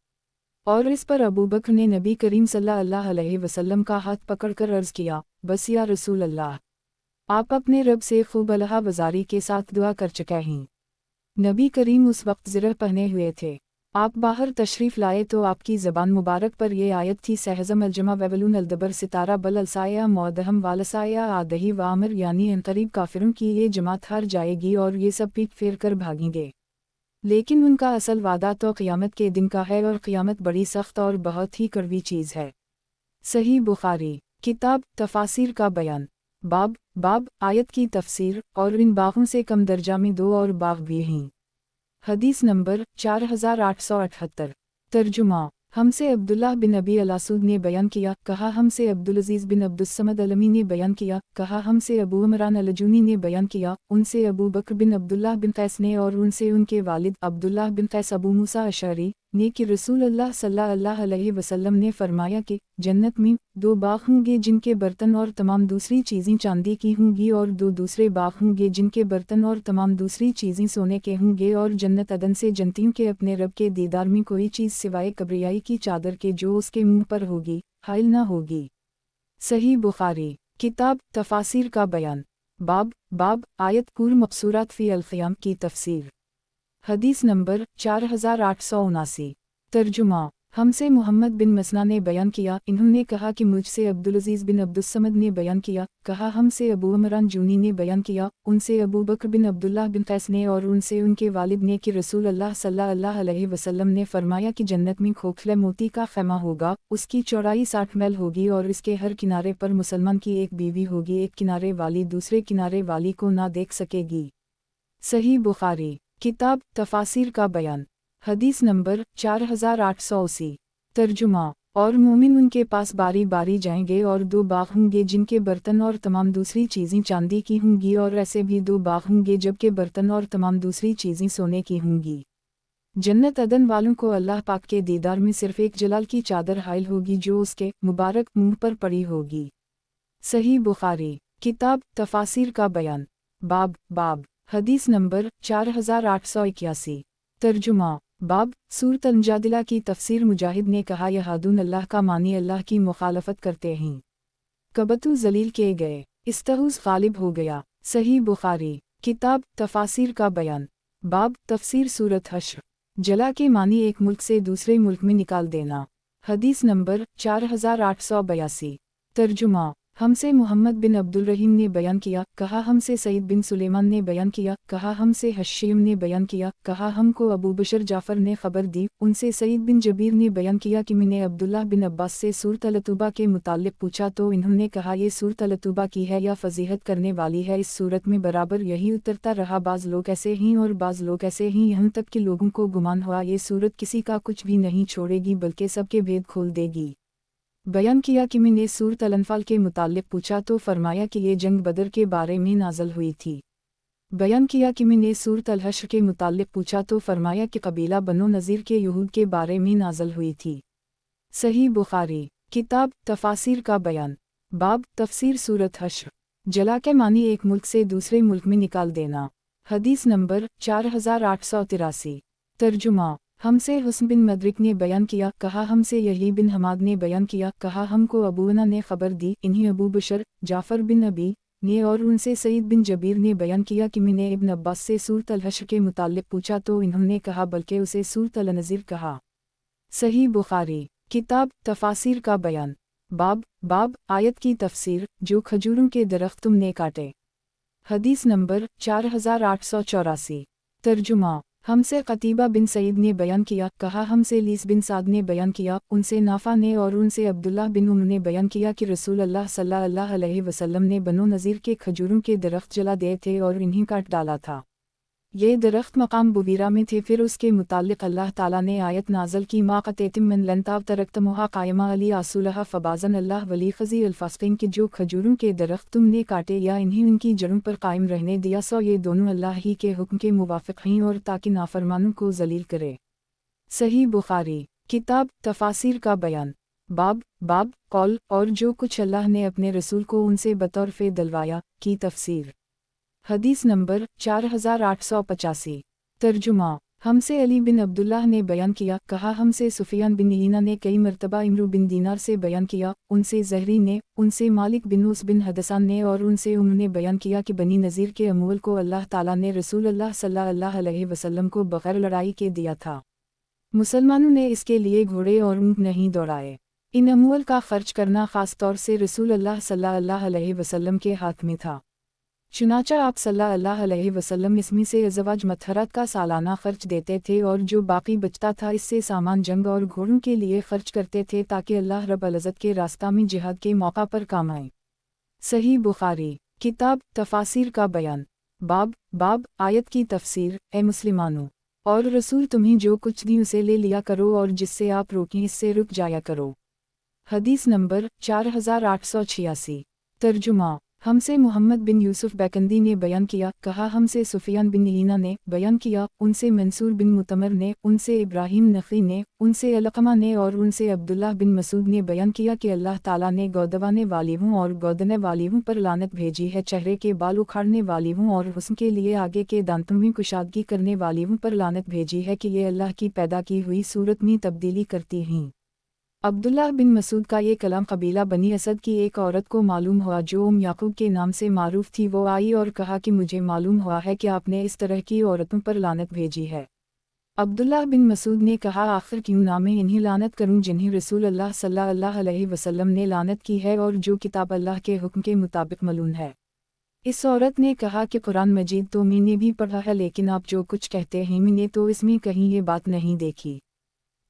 और इस पर अबू बकर ने नबी करीम सल्लल्लाहु अलैहि वसल्लम का हाथ पकड़कर अर्ज़ किया, बस या रसूल अल्लाह, आप अपने रब से खूब अल्लाह वज़ारी के साथ दुआ कर चुके हैं। नबी करीम उस वक्त ज़िरह पहने हुए थे। आप बाहर तशरीफ़ लाए तो आपकी ज़बान मुबारक पर यह आयत थी, सहज़म अल-जमा ववलून अल-दबर सितारा बल अलसाया मौदहम वालसाया आदही वामर, यानी अनकरीब काफिरों की ये जमात हार जाएगी और ये सब पीट फेर कर भागेंगे। लेकिन उनका असल वादा तो क़यामत के दिन का है और क़यामत बड़ी सख्त और बहुत ही कड़वी चीज़ है। सही बुखारी। किताब तफासिर का बयान। बाब आयत की तफसीर। और इन बागों से कम दर्जा में दो और बाग भी हैं। हदीस नंबर 4878। तर्जुमा। हमसे अब्दुल्लाह बिन अबी अल-असूद ने बयान किया, कहा हमसे अब्दुल अज़ीज़ बिन अब्दुस्समद अलमी ने बयान किया, कहा हमसे अबू इमरान अल-जूनी ने बयान किया, उनसे अबू बकर बिन अब्दुल्लाह बिन कैस ने और उनसे उनके वालिद अब्दुल्लाह बिन कैस अबू मूसा अशअरी ने कि रसूल अल्लाह सल्लल्लाहु अलैहि वसल्लम ने फरमाया कि जन्नत में दो बाग होंगे जिनके बर्तन और तमाम दूसरी चीज़ें चांदी की होंगी, और दो दूसरे बाग होंगे जिनके बर्तन और तमाम दूसरी चीज़ें सोने के होंगे, और जन्नत अदन से जन्नतियों के अपने रब के दीदार में कोई चीज़ सिवाय कब्रियाई की चादर के जो उसके मुंह पर होगी हाइल न होगी। सही बुखारी। किताब तफासिर का बयान। बाब आयत कुल मक़सूरात फ़ी अल-क़ियाम की तफसीर। हदीस नंबर 4879। तर्जुमा। हमसे मोहम्मद बिन मसना ने बयान किया, इन्होंने कहा कि मुझसे अब्दुल अज़ीज़ बिन अब्दुस्समद ने बयान किया, कहा हमसे अबू इमरान जूनी ने बयान किया, उनसे अबू बकर बिन अब्दुल्लाह बिन कैस ने और उनसे उनके वालिद ने कि रसूल अल्लाह सल्लल्लाहु अलैहि वसल्लम ने फरमाया कि जन्नत में खोखले मोती का ख़ैमा होगा, उसकी चौड़ाई 60 मील होगी और इसके हर किनारे पर मुसलमान की एक बीवी होगी, एक किनारे वाली दूसरे किनारे वाली को ना देख सकेगी। सही बुखारी। किताब तफासिर का बयान। हदीस नंबर 4880। तर्जुमा, और मोमिन उनके पास बारी बारी जाएंगे और 2 बाग होंगे जिनके बर्तन और तमाम दूसरी चीज़ें चांदी की होंगी, और ऐसे भी 2 बाग होंगे जबकि बर्तन और तमाम दूसरी चीज़ें सोने की होंगी। जन्नत अदन वालों को अल्लाह पाक के दीदार में सिर्फ एक जलाल की चादर हाइल होगी जो उसके मुबारक मुंह पर पड़ी होगी। सही बुखारी, किताब तफासिर का बयान, बाब हदीस नंबर 4881। तर्जुमा, बाब सूरत अल-मुजादिला की तफसीर। मुजाहिद ने कहा, यहादून अल्लाह का मानी अल्लाह की मुखालफत करते हैं। कबतु जलील किए गए, इस्तहुज़ गालिब हो गया। सही बुखारी, किताब तफासिर का बयान, बाब तफसीर सूरत हश्र। जला के मानी एक मुल्क से दूसरे मुल्क में निकाल देना। हदीस नंबर 4882। तर्जुमा, हमसे मोहम्मद बिन अब्दुल रहीम ने बयान किया, कहा हमसे सईद बिन सुलेमान ने बयान किया, कहा हमसे हशीम ने बयान किया, कहा हमको अबू बशर जाफ़र ने खबर दी, उनसे सईद बिन जबीर ने बयान किया कि मैंने अब्दुल्लाह बिन अब्बास से सूरत अल-तूबा के मुताल्लिक़ पूछा तो इन्होंने कहा ये सूरत अल-तूबा की है या फजीहत करने वाली है। इस सूरत में बराबर यही उतरता रहा, बाज़ लोग ऐसे हैं और बाज़ लोग ऐसे हैं, यहाँ तक कि लोगों को गुमान हुआ ये सूरत किसी का कुछ भी नहीं छोड़ेगी बल्कि सबके भेद खोल देगी। बयान किया कि मैंने सूरत अल-अनफ़ाल के मुताल्लिक़ पूछा तो फरमाया कि ये जंग बदर के बारे में नाज़िल हुई थी। बयान किया कि मैंने सूरत अल-हश्र के मुताल्लिक़ पूछा तो फरमाया कि कबीला बनो नज़ीर के यहूद के बारे में नाज़िल हुई थी। सही बुखारी, किताब तफासिर का बयान, बाब तफसीर सूरत हश्र। जला के मानी एक मुल्क से दूसरे मुल्क में निकाल देना। हदीस नंबर 4883। तर्जुमा, हमसे हुस्न बिन मदरिक ने बयान किया, कहा हमसे यही बिन हमाद ने बयान किया, कहा हमको अबूना ने खबर दी, इन्हीं अबू बशर जाफ़र बिन अबी ने और उनसे सईद बिन जबीर ने बयान किया कि मैंने इब्न अब्बास से सूरत अल-हश्र के मुताल्लिक़ पूछा तो इन्होंने कहा बल्कि उसे सूरत अल-नज़ीर कहा। सही बुखारी, किताब तफासिर का बयान, बाब आयत की तफसीर, जो खजूरों के दरख्त तुमने काटे। हदीस नंबर 4884। तर्जुमा, हमसे कतीबा बिन सईद ने बयान किया, कहा हमसे लीस बिन साद ने बयान किया, उनसे नाफा ने और उनसे अब्दुल्लाह बिन उम्र ने बयान किया कि रसूल अल्लाह सल्लल्लाहु अलैहि वसल्लम ने बनो नज़ीर के खजूरों के दरख्त जला दिए थे और इन्हीं काट डाला था। ये दरख्त मकाम बुवीरा में थे। फिर उसके मुताल्लिक़ अल्लाह ताला ने आयत नाज़ल की, मा क़तैतुम मिन लन्ताव तरक्तमुहा क़ाइमा अली आसूलहा फ़बाज़न अल्लाह वली ख़ज़ी अल-फ़ास्क़ीन कि जो खजूरों के दरख्त तुमने काटे या इन्हीं उनकी जड़ों पर कायम रहने दिया, सो ये दोनों अल्लाह ही के हुक्म के मुवाफ़िक़ हैं और ताकि नाफरमानों को ज़लील करे। सही बुखारी, किताब तफासिर का बयान, बाब कौल और जो कुछ अल्लाह ने अपने रसूल को उनसे बतौर फ़े दिलवाया की तफसीर। हदीस नंबर 4885। तर्जुमा, हमसे अली बिन अब्दुल्लाह ने बयान किया, कहा हमसे सुफियान बिन ईना ने कई मरतबा इमरू बिन दीनार से बयान किया, उनसे ज़हरी ने, उनसे मालिक बिन उस बिन हदसान ने और उनसे उन्होंने बयान किया कि बनी नज़ीर के अमूल को अल्लाह ताला ने रसूल अल्लाह सल्लल्लाहु अलैहि वसल्लम को बग़ैर लड़ाई के दिया था। मुसलमानों ने इसके लिए घोड़े और ऊँट नहीं दौड़ाए। इन अमूल का खर्च करना ख़ास तौर से रसूल अल्लाह सल्लल्लाहु अलैहि वसल्लम के हाथ में था। चुनाचा आप सल्लल्लाहु अलैहि वसल्लम इसमें से अज़वाज मतहरत का सालाना खर्च देते थे और जो बाकी बचता था इससे सामान जंग और घोड़ों के लिए खर्च करते थे ताकि अल्लाह रब्बुल इज़्ज़त के रास्ता में जिहाद के मौका पर काम आए। सही बुखारी, किताब तफासिर का बयान, बाब आयत की तफसीर। ए मुस्लिमानों और रसूल तुम्हें जो कुछ दी उसे ले लिया करो और जिससे आप रोकें इससे रुक जाया करो। हदीस नंबर 4886। तर्जुमा, हमसे मोहम्मद बिन यूसुफ बैकंदी ने बयान किया, कहा हमसे सुफियान बिन ईना ने बयान किया, उनसे मंसूर बिन मुतमर ने, उनसे इब्राहिम नख़ी ने, उनसे अलक़मा ने और उनसे अब्दुल्लाह बिन मसूद ने बयान किया कि अल्लाह ताला ने गौदवाने वालियों और गौदने वालियों पर लानत भेजी है, चेहरे के बाल उखाड़ने वालियों और हुस्न के लिए आगे के दांतों में कुशादगी करने वालियों पर लानत भेजी है कि ये अल्लाह की पैदा की हुई सूरत में तब्दीली करती हैं। अब्दुल्लाह बिन मसूद का ये कलाम कबीला बनी असद की एक औरत को मालूम हुआ जो याकूब के नाम से मारूफ थी। वो आई और कहा कि मुझे मालूम हुआ है कि आपने इस तरह की औरतों पर लानत भेजी है। अब्दुल्लाह बिन मसूद ने कहा, आखिर क्यों ना मैं इन्हीं लानत करूं जिन्हें रसूल अल्लाह सल्लल्लाहु अलैहि वसल्लम ने लानत की है और जो किताब अल्लाह के हुक्म के मुताबिक मलून है। इस औरत ने कहा कि कुरान मजीद तो मैंने भी पढ़ा है, लेकिन आप जो कुछ कहते हैं मैंने तो इसमें कहीं ये बात नहीं देखी।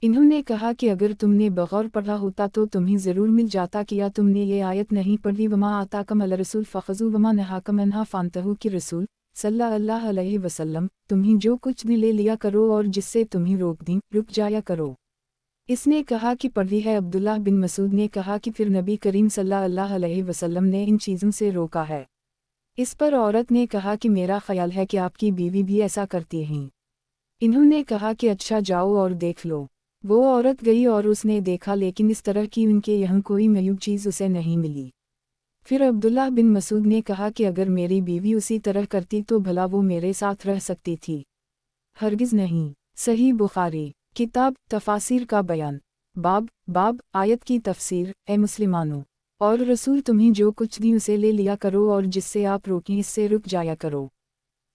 इन्होंने कहा कि अगर तुमने बगौर पढ़ा होता तो तुम्हें ज़रूर मिल जाता कि या तुमने ये आयत नहीं पढ़ी, वमा आताकम अल रसूल फ़ख़ुज़ू वमा नहाकम अन्हा फ़ांतहू कि रसूल सल्लल्लाहु अलैहि वसल्लम तुम्हें जो कुछ भी ले लिया करो और जिससे तुम्हें रोक दी रुक जाया करो। اس نے کہا کہ پڑھی ہے۔ عبداللہ بن مسعود نے کہا کہ پھر نبی کریم صلی اللہ علیہ وسلم نے ان چیزوں سے روکا ہے۔ اس پر عورت نے کہا کہ میرا خیال ہے کہ آپ کی بیوی بھی ایسا کرتی ہیں۔ انہوں نے کہا کہ اچھا جاؤ اور دیکھ لو۔ وہ عورت گئی اور اس نے دیکھا، لیکن اس طرح کی ان کے یہاں کوئی معیوب چیز اسے نہیں ملی۔ پھر عبداللہ بن مسعود نے کہا کہ اگر میری بیوی اسی طرح کرتی تو بھلا وہ میرے ساتھ رہ سکتی تھی؟ ہرگز نہیں۔ صحیح بخاری، کتاب تفاسیر کا بیان، باب آیت کی تفسیر۔ اے مسلمانوں، اور رسول تمہیں جو کچھ دی اسے لے لیا کرو، اور جس سے آپ روکیں اس سے رک جایا کرو۔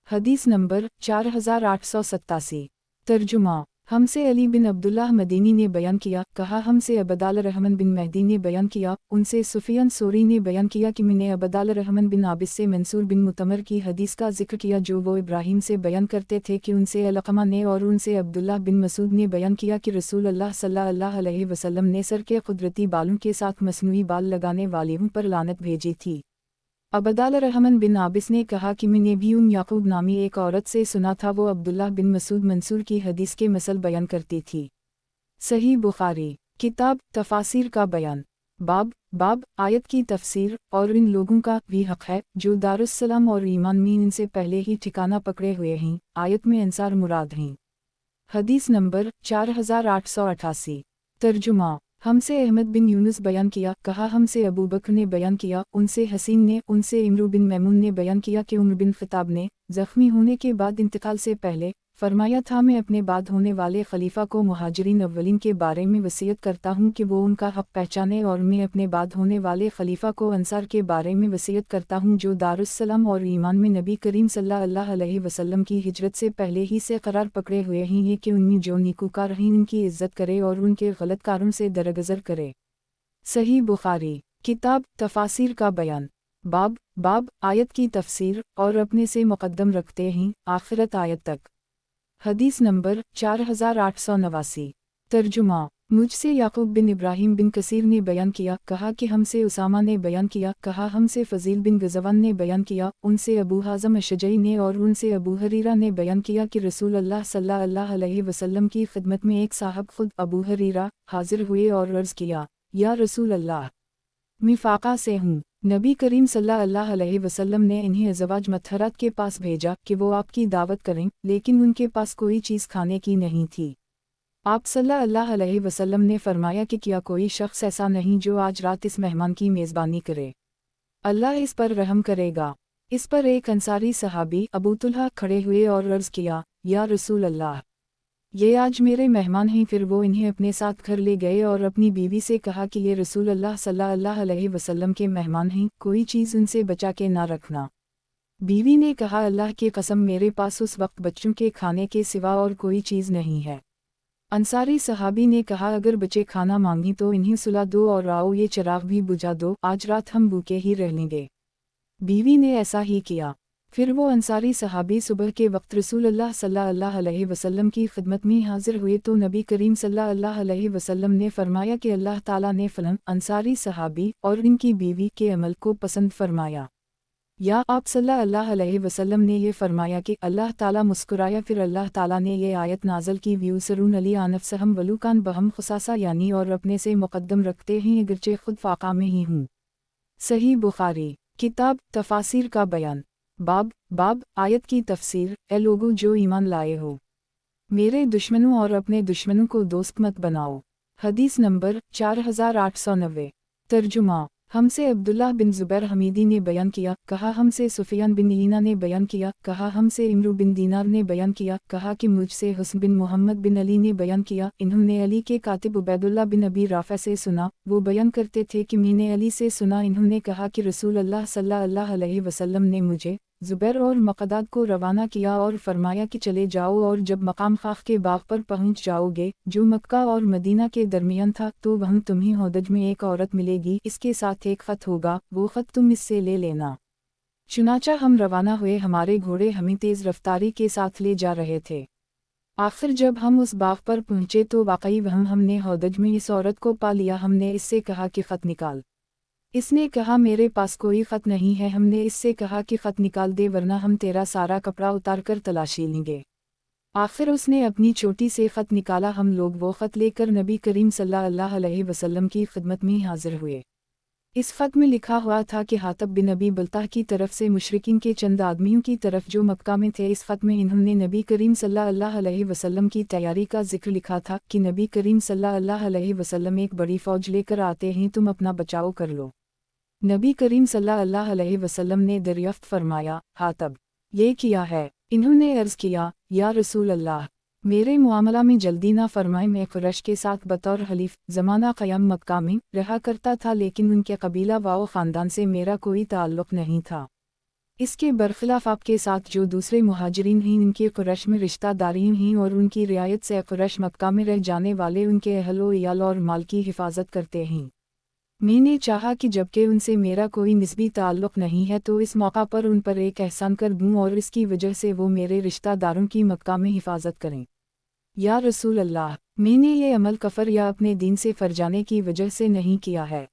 حدیث نمبر 4887۔ ترجمہ: ہم سے علی بن عبداللہ مدینی نے بیان کیا، کہا ہم سے عبدال الرحمن بن مہدی نے بیان کیا، ان سے سفیان ثوری نے بیان کیا کہ میں نے عبدال الرحمن بن عابس سے منصور بن معتمر کی حدیث کا ذکر کیا جو وہ ابراہیم سے بیان کرتے تھے کہ ان سے علقمہ نے اور ان سے عبداللہ بن مسعود نے بیان کیا کہ رسول اللہ صلی اللہ علیہ وسلم نے سر کے قدرتی بالوں کے ساتھ مصنوعی بال لگانے والیوں پر لعنت بھیجی تھی۔ عبدال الرحمن بن عابس نے کہا کہ میں نے بھی یعقوب نامی ایک عورت سے سنا تھا، وہ عبداللہ بن مسعود منصور کی حدیث کے مثل بیان کرتی تھی۔ صحیح بخاری، کتاب تفاسیر کا بیان، باب آیت کی تفسیر۔ اور ان لوگوں کا بھی حق ہے جو دارالسلام اور ایمان میں ان سے پہلے ہی ٹھکانہ پکڑے ہوئے ہیں۔ آیت میں انصار مراد ہیں۔ حدیث نمبر 4888۔ ترجمہ: ہم سے احمد بن یونس بیان کیا، کہا ہم سے ابو بکر نے بیان کیا، ان سے حسین نے، ان سے عمرو بن میمون نے بیان کیا کہ عمر بن خطاب نے زخمی ہونے کے بعد انتقال سے پہلے فرمایا تھا، میں اپنے بعد ہونے والے خلیفہ کو مہاجرین اولین کے بارے میں وصیت کرتا ہوں کہ وہ ان کا حق پہچانے، اور میں اپنے بعد ہونے والے خلیفہ کو انصار کے بارے میں وصیت کرتا ہوں جو دارالسلام اور ایمان میں نبی کریم صلی اللہ علیہ وسلم کی ہجرت سے پہلے ہی سے قرار پکڑے ہوئے ہیں، یہ کہ ان میں جو نیکوکار ہیں ان کی عزت کرے اور ان کے غلط کاروں سے درگزر کرے۔ صحیح بخاری، کتاب تفاسیر کا بیان، باب آیت کی تفسیر۔ اور اپنے سے مقدم رکھتے ہیں آخرت آیت تک۔ حدیث نمبر 4889۔ ترجمہ: مجھ سے یعقوب بن ابراہیم بن کثیر نے بیان کیا، کہا کہ ہم سے اسامہ نے بیان کیا، کہا ہم سے فضیل بن غزوان نے بیان کیا، ان سے ابو حازم الشجعی نے اور ان سے ابو حریرہ نے بیان کیا کہ رسول اللہ صلی اللہ علیہ وسلم کی خدمت میں ایک صاحب خود ابو حریرہ حاضر ہوئے اور عرض کیا، یا رسول اللہ، میں فاقہ سے ہوں۔ نبی کریم صلی اللہ علیہ وسلم نے انہیں ازواج مطہرات کے پاس بھیجا کہ وہ آپ کی دعوت کریں، لیکن ان کے پاس کوئی چیز کھانے کی نہیں تھی۔ آپ صلی اللہ علیہ وسلم نے فرمایا کہ کیا کوئی شخص ایسا نہیں جو آج رات اس مہمان کی میزبانی کرے؟ اللہ اس پر رحم کرے گا۔ اس پر ایک انصاری صحابی ابو طلحہ کھڑے ہوئے اور عرض کیا، یا رسول اللہ، یہ آج میرے مہمان ہیں۔ پھر وہ انہیں اپنے ساتھ گھر لے گئے اور اپنی بیوی سے کہا کہ یہ رسول اللہ صلی اللہ علیہ وسلم کے مہمان ہیں، کوئی چیز ان سے بچا کے نہ رکھنا۔ بیوی نے کہا، اللہ کی قسم، میرے پاس اس وقت بچوں کے کھانے کے سوا اور کوئی چیز نہیں ہے۔ انصاری صحابی نے کہا، اگر بچے کھانا مانگیں تو انہیں سلا دو اور آؤ یہ چراغ بھی بجھا دو، آج رات ہم بھوکے ہی رہ لیں گے۔ بیوی نے ایسا ہی کیا۔ پھر وہ انصاری صحابی صبح کے وقت رسول اللہ صلی اللہ علیہ وسلم کی خدمت میں حاضر ہوئے تو نبی کریم صلی اللہ علیہ وسلم نے فرمایا کہ اللہ تعالیٰ نے فلاں انصاری صحابی اور ان کی بیوی کے عمل کو پسند فرمایا۔ یا آپ صلی اللہ علیہ وسلم نے یہ فرمایا کہ اللہ تعالیٰ مسکرایا۔ پھر اللہ تعالیٰ نے یہ آیت نازل کی، ویؤثرون علی انفسہم ولو کان بہم خصاصہ، یعنی اور اپنے سے مقدم رکھتے ہیں اگرچہ خود فاقہ میں ہی ہوں۔ صحیح بخاری، کتاب تفاسیر کا بیان، باب آیت کی تفسیر۔ اے لوگو جو ایمان لائے ہو، میرے دشمنوں اور اپنے دشمنوں کو دوست مت بناؤ۔ حدیث نمبر 4890۔ ترجمہ: ہم سے عبداللہ بن زبیر حمیدی نے بیان کیا، کہا ہم سے سفیان بن عیینہ نے بیان کیا، کہا ہم سے عمرو بن دینار نے بیان کیا، کہا کہ مجھ سے حسن بن محمد بن علی نے بیان کیا، انہوں نے علی کے کاتب عبید اللہ بن ابی رافع سے سنا، وہ بیان کرتے تھے کہ میں نے علی سے سنا، انہوں نے کہا کہ رسول اللہ صلی اللہ علیہ وسلم نے مجھے، زبیر اور مقداد کو روانہ کیا اور فرمایا کہ چلے جاؤ، اور جب مقام خاخ کے باغ پر پہنچ جاؤ گے جو مکہ اور مدینہ کے درمیان تھا تو وہاں تمہیں ہودج میں ایک عورت ملے گی، اس کے ساتھ ایک خط ہوگا، وہ خط تم اس سے لے لینا۔ چنانچہ ہم روانہ ہوئے، ہمارے گھوڑے ہمیں تیز رفتاری کے ساتھ لے جا رہے تھے۔ آخر جب ہم اس باغ پر پہنچے تو واقعی وہاں ہم نے ہودج میں اس عورت کو پا لیا۔ ہم نے اس سے کہا کہ خط نکال۔ اس نے کہا، میرے پاس کوئی خط نہیں ہے۔ ہم نے اس سے کہا کہ خط نکال دے ورنہ ہم تیرا سارا کپڑا اتار کر تلاشی لیں گے۔ आखिर उसने अपनी चोटी से ख़त निकाला। हम लोग वो ख़त लेकर नबी करीम सल्लल्लाहु अलैहि वसल्लम की खिदमत में हाजिर हुए। इस ख़त में लिखा हुआ था कि हातब बिन अबी बल्ताह की तरफ से मुशरिकीन के चंद आदमियों की तरफ जो मक्का में थे। इस ख़त में इन्होंने नबी करीम सल्लल्लाहु अलैहि वसल्लम की तैयारी का जिक्र लिखा था कि नबी करीम सल्लल्लाहु अलैहि वसल्लम एक बड़ी फ़ौज लेकर आते हैं, तुम अपना बचाव कर लो। नबी करीम सल्लल्लाहु अलैहि वसल्लम ने दरियाफ्त फरमाया, हातब ये किया है? इन्होंने अर्ज़ किया, या रसूल अल्लाह, मेरे मुआमला में जल्दी ना फरमाएं। मैं कुरैश के साथ बतौर हलीफ ज़माना क़याम मक्का में रहा करता था, लेकिन उनके कबीला व ख़ानदान से मेरा कोई ताल्लुक़ नहीं था। इसके बरखिलाफ़ आपके साथ जो दूसरे मुहाजिरीन हैं, इनके कुरैश में रिश्तेदारियाँ हैं और उनकी रियायत से कुरैश मक्का में रह जाने वाले उनके अहलो इयाल और माल की हिफाजत करते हैं। मैंने चाहा कि जबकि उनसे मेरा कोई निस्बी ताल्लुक़ नहीं है तो इस मौका पर उन पर एक एहसान कर दूँ और इसकी वजह से वो मेरे रिश्तेदारों की मक्का में हिफाजत करें। या रसूल अल्लाह, मैंने ये अमल कफ़र या अपने दीन से फरजाने की वजह से नहीं किया है।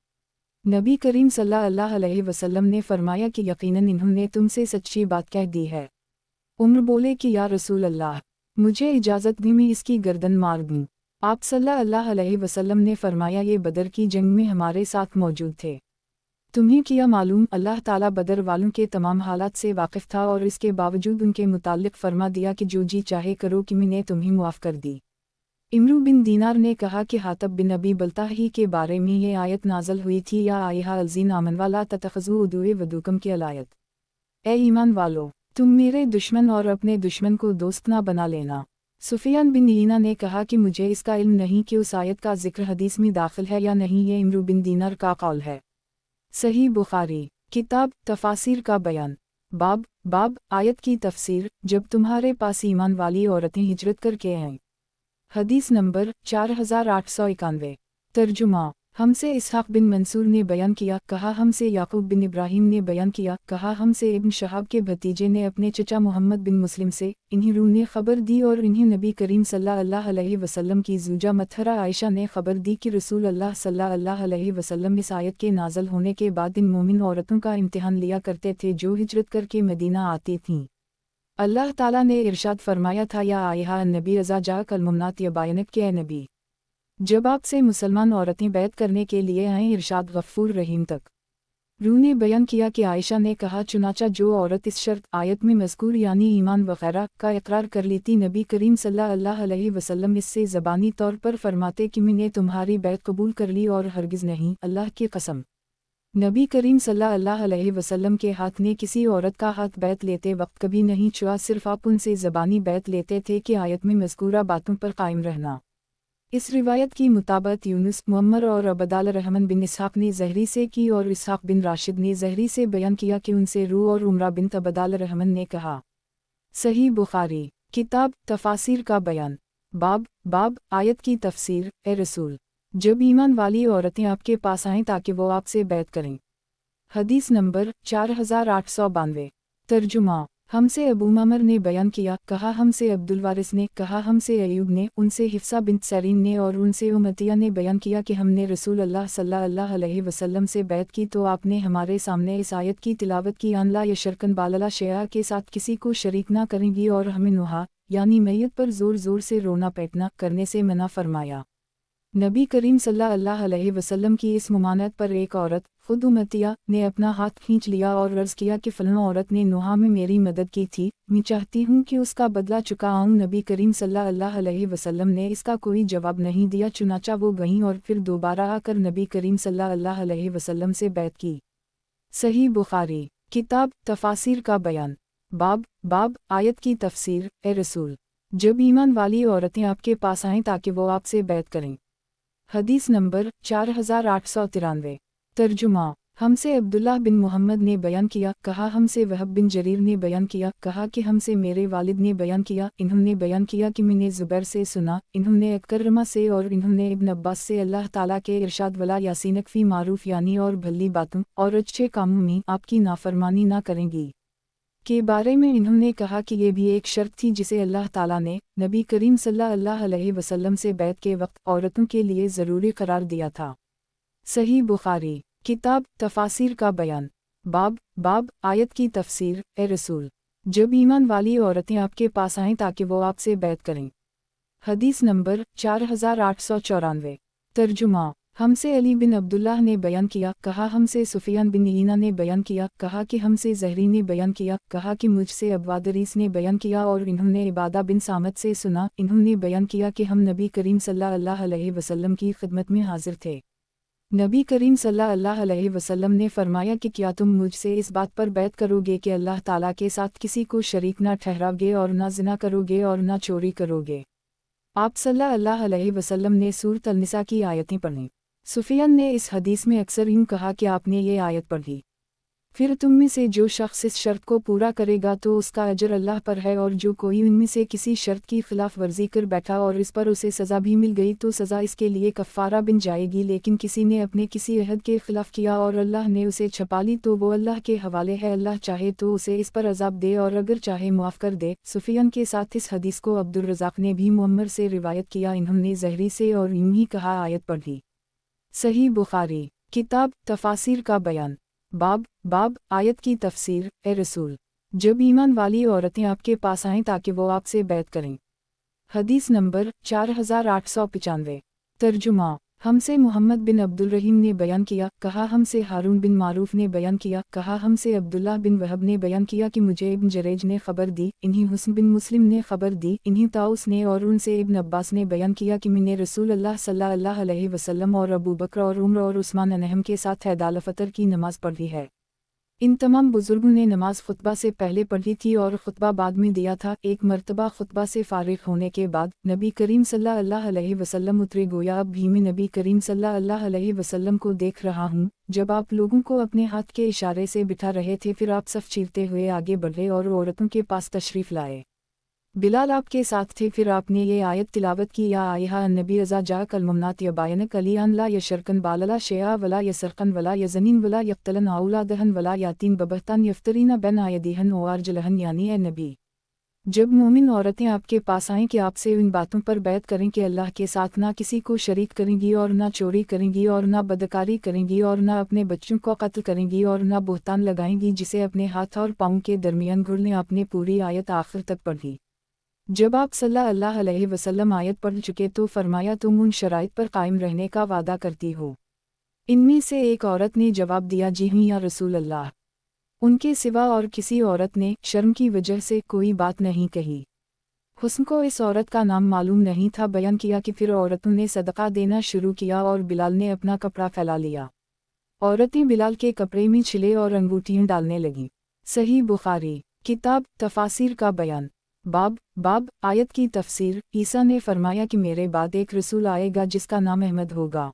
नबी करीम सल्लल्लाहु अलैहि वसल्लम ने फरमाया कि यकीनन इन्होंने तुमसे सच्ची बात कह दी है। उम्र बोले कि या रसूल अल्लाह, मुझे इजाज़त दी मैं इसकी गर्दन मार दूँ। आप सल्लल्लाहु अलैहि वसल्लम ने फरमाया, ये बदर की जंग में हमारे साथ मौजूद थे। तुम्हें किया मालूम, अल्लाह ताला बदर वालों के तमाम हालात से वाकिफ़ था और इसके बावजूद उनके मुताल्लिक़ फरमा दिया कि जो जी चाहे करो कि मैंने तुम्हें मुआफ़ कर दी। इमरू बिन दीनार ने कहा कि हातब बिन अबी बल्ताह ही के बारे में ये आयत नाज़ल हुई थी, या आयहा अलज़ीन आमन वाला ततख़ज़ू उदुए वदूकम की अलायत। ए ईमान वालो, तुम मेरे दुश्मन और अपने दुश्मन को दोस्त ना बना लेना। सुफियान बिन ईना ने कहा कि मुझे इसका इल्म नहीं कि उस आयत का जिक्र हदीस में दाखिल है या नहीं, ये इमरू बिन दीनार का कौल है। सही बुखारी किताब तफासिर का बयान। बाब आयत की तफसीर। जब तुम्हारे पास ईमान वाली औरतें हिजरत करके आएं। हदीस नंबर 4891। तर्जुमा। हमसे इसहाक़ बिन मंसूर ने बयान किया, कहा हमसे याकूब बिन इब्राहीम ने बयान किया, कहा हमसे इब्न शहाब के भतीजे ने अपने चचा मोहम्मद बिन मुस्लिम से, इन्हीं रू ने खबर दी और इन्हें नबी करीम सल्लल्लाहु अलैहि वसल्लम की ज़ूजा मतहरा आयशा ने खबर दी कि रसूल अल्लाह सल्लल्लाहु अलैहि वसल्लम इस आयत के नाज़ल होने के बाद इन मोमिन औरतों का इम्तिहान लिया करते थे जो हिजरत करके मदीना आती थीं। अल्लाह ताला ने इरशाद फरमाया था, या आयहा नबी रज़ा जा कल मुमनात यबायनक के नबी, जब आपसे मुसलमान औरतें बैत करने के लिए आएँ, इरशाद गफ़ूर रहीम तक। रू ने बयान किया कि आयशा ने कहा, चुनाचा जो औरत इस शर्त आयत में मज़कूर यानी ईमान वग़ैरह का इकरार कर लेती, नबी करीम सल्लल्लाहु अलैहि वसल्लम इससे ज़बानी तौर पर फरमाते कि मैंने तुम्हारी बैत कबूल कर ली और हरगिज़ नहीं, अल्लाह की कसम। नबी करीम सल्लल्लाहु अलैहि वसल्लम के हाथ ने किसी औरत का हाथ बैत लेते वक्त कभी नहीं छुआ, सिर्फ आप उनसे ज़बानी बैत लेते थे कि आयत में मज़कूरा बातों पर कायम रहना। इस रिवायत की मुताबिक यूनुस, मुअम्मर और अबदाल रहमान बिन इसहाक़ ने ज़हरी से की और इसहाक़ बिन राशिद ने ज़हरी से बयान किया कि उनसे रू और उमरा बिन अबदाल रहमान ने कहा। सही बुखारी किताब तफासिर का बयान। बाब आयत की तफसीर। ए रसूल, जब ईमान वाली औरतें आपके पास आएँ ताकि वो आपसे बैत करें। हदीस नंबर 4892। तर्जुमा। हमसे अबू ममर ने बयान किया, कहा हमसे अब्दुल वारिस ने, कहा हमसे अयूब ने, उनसे हिफ्सा बिन्त सरीन ने और उनसे उमतिया ने बयान किया कि हमने रसूल अल्लाह सल्लल्लाहु अलैहि वसल्लम से बैत की तो आपने हमारे सामने इस आयत की तिलावत की, अनला यशरकन बालला शया के साथ किसी को शरीक ना करेंगी और हमें नुहा यानी मैयत पर ज़ोर ज़ोर से रोना पीटना करने से मना फरमाया। नबी करीम सल्लल्लाहु अलैहि वसल्लम की इस मुमानत पर एक औरत खुद उमतिया ने अपना हाथ खींच लिया और अर्ज़ किया कि फ़लाँ औरत ने नुहा में मेरी मदद की थी, मैं चाहती हूँ कि उसका बदला चुकाऊँ। नबी करीम सल्लल्लाहु अलैहि वसल्लम ने इसका कोई जवाब नहीं दिया, चुनाचा वो गईं और फिर दोबारा आकर नबी करीम सल्लल्लाहु अलैहि वसल्लम से बैत की। सही बुखारी किताब तफासिर का बयान। बाब आयत की तफसीर। ए रसूल, जब ईमान वाली औरतें आपके पास आएँ ताकि वो आपसे बैत करें। हदीस नंबर 4893। तर्जुमा। हमसे अब्दुल्लाह बिन मोहम्मद ने बयान किया, कहा हमसे वहब बिन जरीर ने बयान किया, कहा कि हमसे मेरे वालिद ने बयान किया, इन्होंने बयान किया कि मैंने ज़ुबैर से सुना, इन्होंने अकरमा से और इन्होंने इब्न अब्बास से अल्लाह ताला के इरशाद वला यासीनक फ़ी मारूफ यानी और भली बातों और अच्छे कामों में आपकी नाफरमानी ना करेंगी के बारे में इन्होंने कहा कि ये भी एक शर्त थी जिसे अल्लाह ताला ने नबी करीम सल्लल्लाहु अलैहि वसल्लम से बैत के वक्त औरतों के लिए ज़रूरी करार दिया था। सही बुखारी किताब तफासिर का बयान। बाब आयत की तफसीर। ए रसूल, जब ईमान वाली औरतें आपके पास आएं ताकि वो आपसे बैत करें। हदीस नंबर 4894। तर्जुमा। हमसे अली बिन अब्दुल्लाह ने बयान किया, कहा हमसे सुफियान बिन ईना ने बयान किया, कहा कि हमसे ज़हरी ने बयान किया, कहा कि मुझसे अब्वादरीस ने बयान किया और इन्होंने इबादा बिन सामत से सुना, इन्होंने बयान किया कि हम नबी करीम सल्लल्लाहु अलैहि वसल्लम की खिदमत में हाजिर थे। नबी करीम सल्लल्लाहु अलैहि वसल्लम ने फरमाया कि क्या तुम मुझसे इस बात पर बैत करोगे कि अल्लाह ताला के साथ किसी को शरीक न ठहराओगे और न ज़िना करोगे और न चोरी करोगे। आप सल्लल्लाहु अलैहि वसल्लम ने सूरत अन-निसा की आयतें पढ़ीं। सुफियान ने इस हदीस में अक्सर यूँ कहा कि आपने ये आयत पढ़ी, फिर तुम में से जो शख्स इस शर्त को पूरा करेगा तो उसका अजर अल्लाह पर है, और जो कोई उनमें से किसी शर्त की खिलाफ वर्जी कर बैठा और इस पर उसे सज़ा भी मिल गई तो सज़ा इसके लिए कफ़ारा बन जाएगी। लेकिन किसी ने अपने किसी अहद के खिलाफ किया और अल्लाह ने उसे छपा ली तो वो अल्लाह के हवाले है, अल्लाह चाहे तो उसे इस पर अजाब दे और अगर चाहे मुआफ़ कर दे। सुफियान के साथ इस हदीस को अब्दुल रज़ाक ने भी मुअम्मर से रिवायत किया, इन्होंने ज़हरी से और यूँ ही कहा, आयत पढ़ी। सही बुखारी किताब तफासिर का बयान। बाब आयत की तफसीर। ए रसूल, जब ईमान वाली औरतें आपके पास आएं ताकि वो आपसे बैत करें। हदीस नंबर 4895। तर्जुमा। हमसे मोहम्मद बिन अब्दुल रहीम ने बयान किया, कहा हमसे हारून बिन मारूफ ने बयान किया, कहा हमसे अब्दुल्लाह बिन वहब ने बयान किया कि मुझे इब्न जरेज ने खबर दी, इन्हीं हुस्न बिन मुस्लिम ने खबर दी, इन्हीं ताउस ने और उनसे इब्न अब्बास ने बयान किया कि मैंने रसूल अल्लाह सल्लल्लाहु अलैहि वसल्लम और अबू बकर और उमर और उस्मान अनहम के साथ ऐदाल फतर की नमाज पढ़ी है। इन तमाम बुजुर्गों ने नमाज खुतबा से पहले पढ़ी थी और खुतबा बाद में दिया था। एक मर्तबा खुतबा से फारिग होने के बाद नबी करीम सल्लल्लाहु अलैहि वसल्लम उतरे, गोया अब भी मैं नबी करीम सल्लल्लाहु अलैहि वसल्लम को देख रहा हूँ। जब आप लोगों को अपने हाथ के इशारे से बिठा रहे थे, फिर आप सफ चीरते हुए आगे बढ़े और औरतों के पास तशरीफ़ लाए। बिलाल आपके साथ थे, फिर आपने ये आयत तिलावत की, या आयहा अन्नबी रज़ा जा कलमनात यबायन कलियान ला यशरकन बालला शेया वला यसरकन वला यजनीन वला यक्तलन औलादहन वला यातीन बबहतान यफ्तरीना बैन आयदीहन ओआरजलहन, यानी ए नबी, जब मोमिन औरतें आपके पास आएं कि आपसे इन बातों पर बैत करें कि अल्लाह के साथ ना किसी को शरीक करेंगी और ना चोरी करेंगी और ना बदकारी करेंगी और ना अपने बच्चों को कत्ल करेंगी और ना बोहतान लगाएंगी जिसे अपने हाथ और पाँव के दरमियान घुड़ने। आपने पूरी आयत आखिर तक पढ़ी। जब आप सल्लल्लाहु अलैहि वसल्लम आयत पढ़ चुके तो फरमाया, तुम उन शराइत पर कायम रहने का वादा करती हो। इनमें से एक औरत ने जवाब दिया, जी हाँ या रसूल अल्लाह। उनके सिवा और किसी औरत ने शर्म की वजह से कोई बात नहीं कही। हुस्न को इस औरत का नाम मालूम नहीं था। बयान किया कि फिर औरतों ने सदका देना शुरू किया और बिलाल ने अपना कपड़ा फैला लिया। औरतें बिलाल के कपड़े में छिले और अंगूठियाँ डालने लगीं। सही बुखारी किताब तफासिर का बयान। बाब आयत की तफसीर। ईसा ने फरमाया कि मेरे बाद एक रसूल आएगा जिसका नाम अहमद होगा।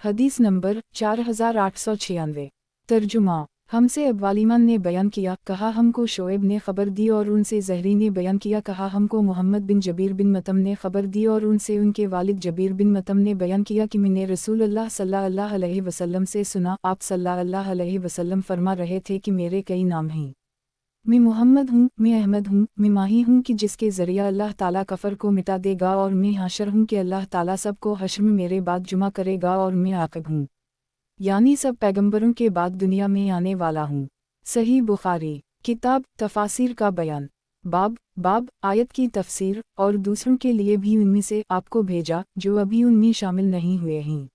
हदीस नंबर 4896। तर्जुमा। हमसे अब्वालिमान ने बयान किया, कहा हमको शोएब ने खबर दी और उनसे ज़हरी ने बयान किया, कहा हमको मोहम्मद बिन जबीर बिन मतम ने खबर दी और उनसे उनके वालिद जबीर बिन मतम ने बयान किया कि मैंने रसूल अल्लाह सल्लल्लाहु अलैहि वसल्लम से सुना, आप सल्लल्लाहु अलैहि वसल्लम फरमा रहे थे कि मेरे कई नाम हैं। मैं मोहम्मद हूँ, मैं अहमद हूँ, मैं माही हूँ कि जिसके ज़रिया अल्लाह ताला कफ़र को मिटा देगा, और मैं हाशर हूँ कि अल्लाह ताला सबको हश्र में मेरे बाद जुमा करेगा, और मैं आक़िब हूँ, यानी सब पैगंबरों के बाद दुनिया में आने वाला हूँ। सही बुखारी किताब तफासिर का बयान। बाब आयत की तफसीर। और दूसरों के लिए भी उनमें से आपको भेजा जो अभी उनमें शामिल नहीं हुए हैं।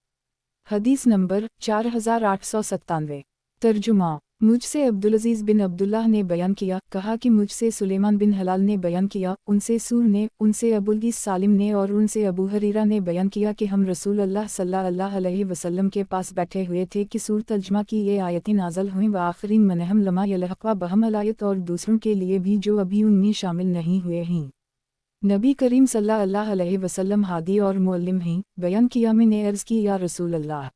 हदीस नंबर 4897। तर्जुमा। मुझसे अब्दुल-अज़ीज़ बिन अब्दुल्लाह ने बयान किया, कहा कि मुझसे सुलेमान बिन हलाल ने बयान किया, उनसे सूर ने, उनसे अबुल-गिस सालिम ने और उनसे अबू हरीरा ने बयान किया कि हम रसूल अल्लाह सल्लल्लाहु अलैहि वसल्लम के पास बैठे हुए थे कि सूरत अल-जमा की ये आयतें नाज़िल हुईं, व आखिरीन मनहम लमा यलहक़ा बहम अलायत, और दूसरों के लिए भी जो अभी उनमें शामिल नहीं हुए हैं। नबी करीम सल्लल्लाहु अलैहि वसल्लम हादी और मुअल्लिम हैं। बयान किया, मैंने अर्ज़ की, या रसूल अल्लाह,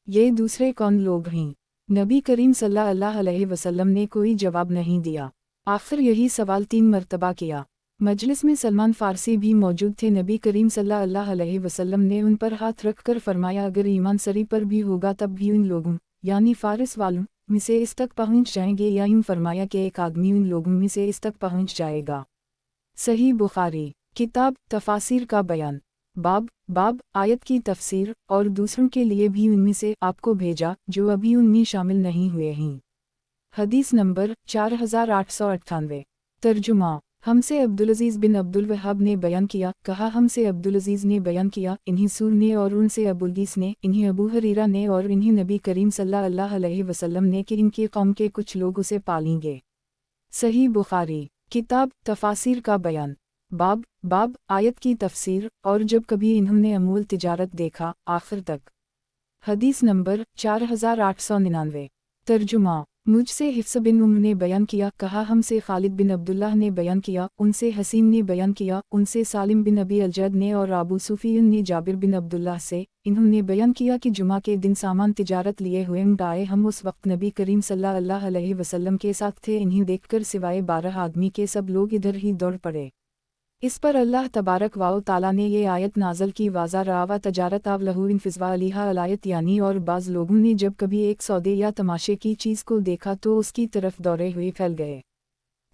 ये दूसरे कौन लोग हैं? नबी करीम सल्लल्लाहु अलैहि वसल्लम ने कोई जवाब नहीं दिया। आखिर यही सवाल 3 मरतबा किया। मजलिस में सलमान फ़ारसी भी मौजूद थे। नबी करीम सल्लल्लाहु अलैहि वसल्लम ने उन पर हाथ रखकर फरमाया, अगर ईमान सरी पर भी होगा तब भी उन लोगों, यानी फ़ारिस वालों में से इस तक पहुँच जाएंगे, या यूँ फरमाया कि एक आदमी उन लोगों में से इस तक पहुँच जाएगा। सही बुखारी किताब तफासिर का बयान। बाब आयत की तफसीर। और दूसरों के लिए भी उनमें से आपको भेजा जो अभी उनमें शामिल नहीं हुए हैं। हदीस नंबर 4898। तर्जुमा। हमसे अब्दुल अजीज़ बिन अब्दुल वहाब ने बयान किया, कहा हमसे अब्दुल अजीज़ ने बयान किया, इन्हीं सूर ने और उनसे अबुलगीस ने, इन्हीं अबू हरीरा ने और इन्हीं नबी करीम सल्लल्लाहु अलैहि वसल्लम ने कि इनकी कौम के कुछ लोग उसे पालेंगे। सही बुखारी किताब तफासिर का बयान। बाब बाब आयत की तफसीर और जब कभी इन्होंने अमूल तिजारत देखा आखिर तक। हदीस नंबर 4899। तर्जुमा। मुझसे हिफ्स बिन उम्र ने बयान किया, कहा हमसे खालिद बिन अब्दुल्लाह ने बयान किया, उनसे हसीन ने बयान किया, उनसे सालिम बिन अबी अल-जद ने और अबू सुफियान ने जाबिर बिन अब्दुल्लाह से, इन्होंने बयान किया कि जुमा के दिन सामान तिजारत लिए हुए आए, हम उस वक्त नबी करीम सल्लल्लाहु अलैहि वसल्लम के साथ थे, इन्हें देखकर सिवाय 12 आदमी के सब लोग इधर ही दौड़ पड़े। इस पर अल्लाह तबारक व ताला ने ये आयत नाज़ल की, वाज़ा रावा तजारत आव लहू इनफिज़वा अलीहा अलायत, यानी और बाज़ लोगों ने जब कभी एक सौदे या तमाशे की चीज़ को देखा तो उसकी तरफ दौड़े हुए फैल गए।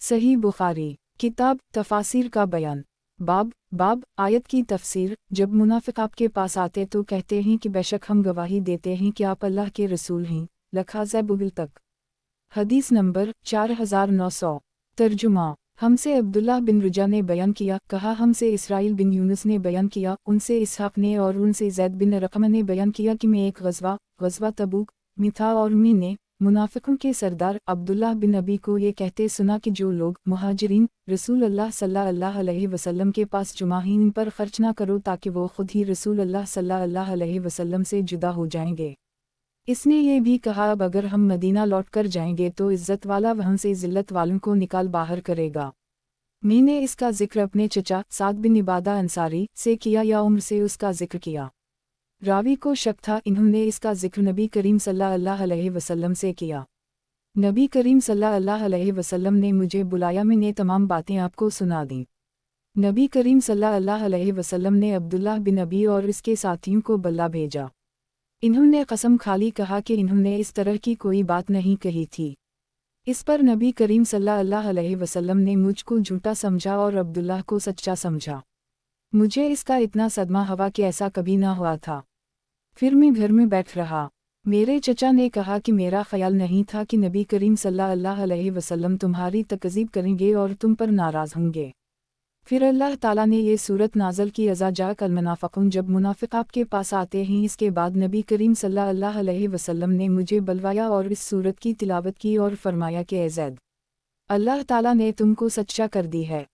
सही बुखारी किताब तफासिर का बयान। बाब बाब आयत की तफसीर। जब मुनाफिक आपके पास आते तो कहते हैं कि बेशक हम गवाही देते हैं कि आप अल्लाह के रसूल हैं, लखाज़ैबुल तक। हदीस नंबर 4900। तर्जुमा। हमसे अब्दुल्लाह बिन रुजा ने बयान किया, कहा हमसे इसराइल बिन यूनुस ने बयान किया, उनसे इसहाक ने और उनसे ज़ैद बिन रक़म ने बयान किया कि मैं एक गज़वा तबूक में था और मैंने मुनाफिकों के सरदार अब्दुल्लाह बिन अबी को ये कहते सुना कि जो लोग मुहाजिरीन रसूल अल्लाह सल्लल्लाहु अलैहि वसल्लम के पास जुमा हैं, इन पर खर्च ना करो ताकि वो खुद ही रसूल अल्लाह सल्लल्लाहु अलैहि वसल्लम से जुदा हो जाएंगे। इसने ये भी कहा, अब अगर हम मदीना लौट कर जाएंगे तो इज़्ज़त वाला वहाँ से ज़िल्लत वालों को निकाल बाहर करेगा। मैंने इसका जिक्र अपने चचा साद बिन इबादा अंसारी से किया या उम्र से उसका जिक्र किया। रावी को शक था, इन्होंने इसका जिक्र नबी करीम सल्लल्लाहु अलैहि वसल्लम से किया। नबी करीम सल्लल्लाहु अलैहि वसल्लम ने मुझे बुलाया, मैंने तमाम बातें आपको सुना दी। नबी करीम सल्लल्लाहु अलैहि वसल्लम ने अब्दुल्लाह बिन अबी और इसके साथियों को बल्ला भेजा। इन्होंने कसम खाली कहा कि इन्होंने इस तरह की कोई बात नहीं कही थी। इस पर नबी करीम सल्लल्लाहु अलैहि वसल्लम ने मुझको झूठा समझा और अब्दुल्लाह को सच्चा समझा। मुझे इसका इतना सदमा हुआ कि ऐसा कभी ना हुआ था। फिर मैं घर में बैठ रहा। मेरे चचा ने कहा कि मेरा ख्याल नहीं था कि नबी करीम सल्लल्लाहु अलैहि वसल्लम तुम्हारी तकज़ीब करेंगे और तुम पर नाराज़ होंगे। फिर अल्लाह ताला ने ये सूरत नाज़ल की, अज़ा जाक अल-मुनाफ़िक़ून, जब मुनाफिक आपके पास आते हैं। इसके बाद नबी करीम सल्लल्लाहु अलैहि वसल्लम ने मुझे बलवाया और इस सूरत की तिलावत की और फरमाया कि ए ज़ैद, अल्लाह ताला ने तुमको सच्चा कर दी है।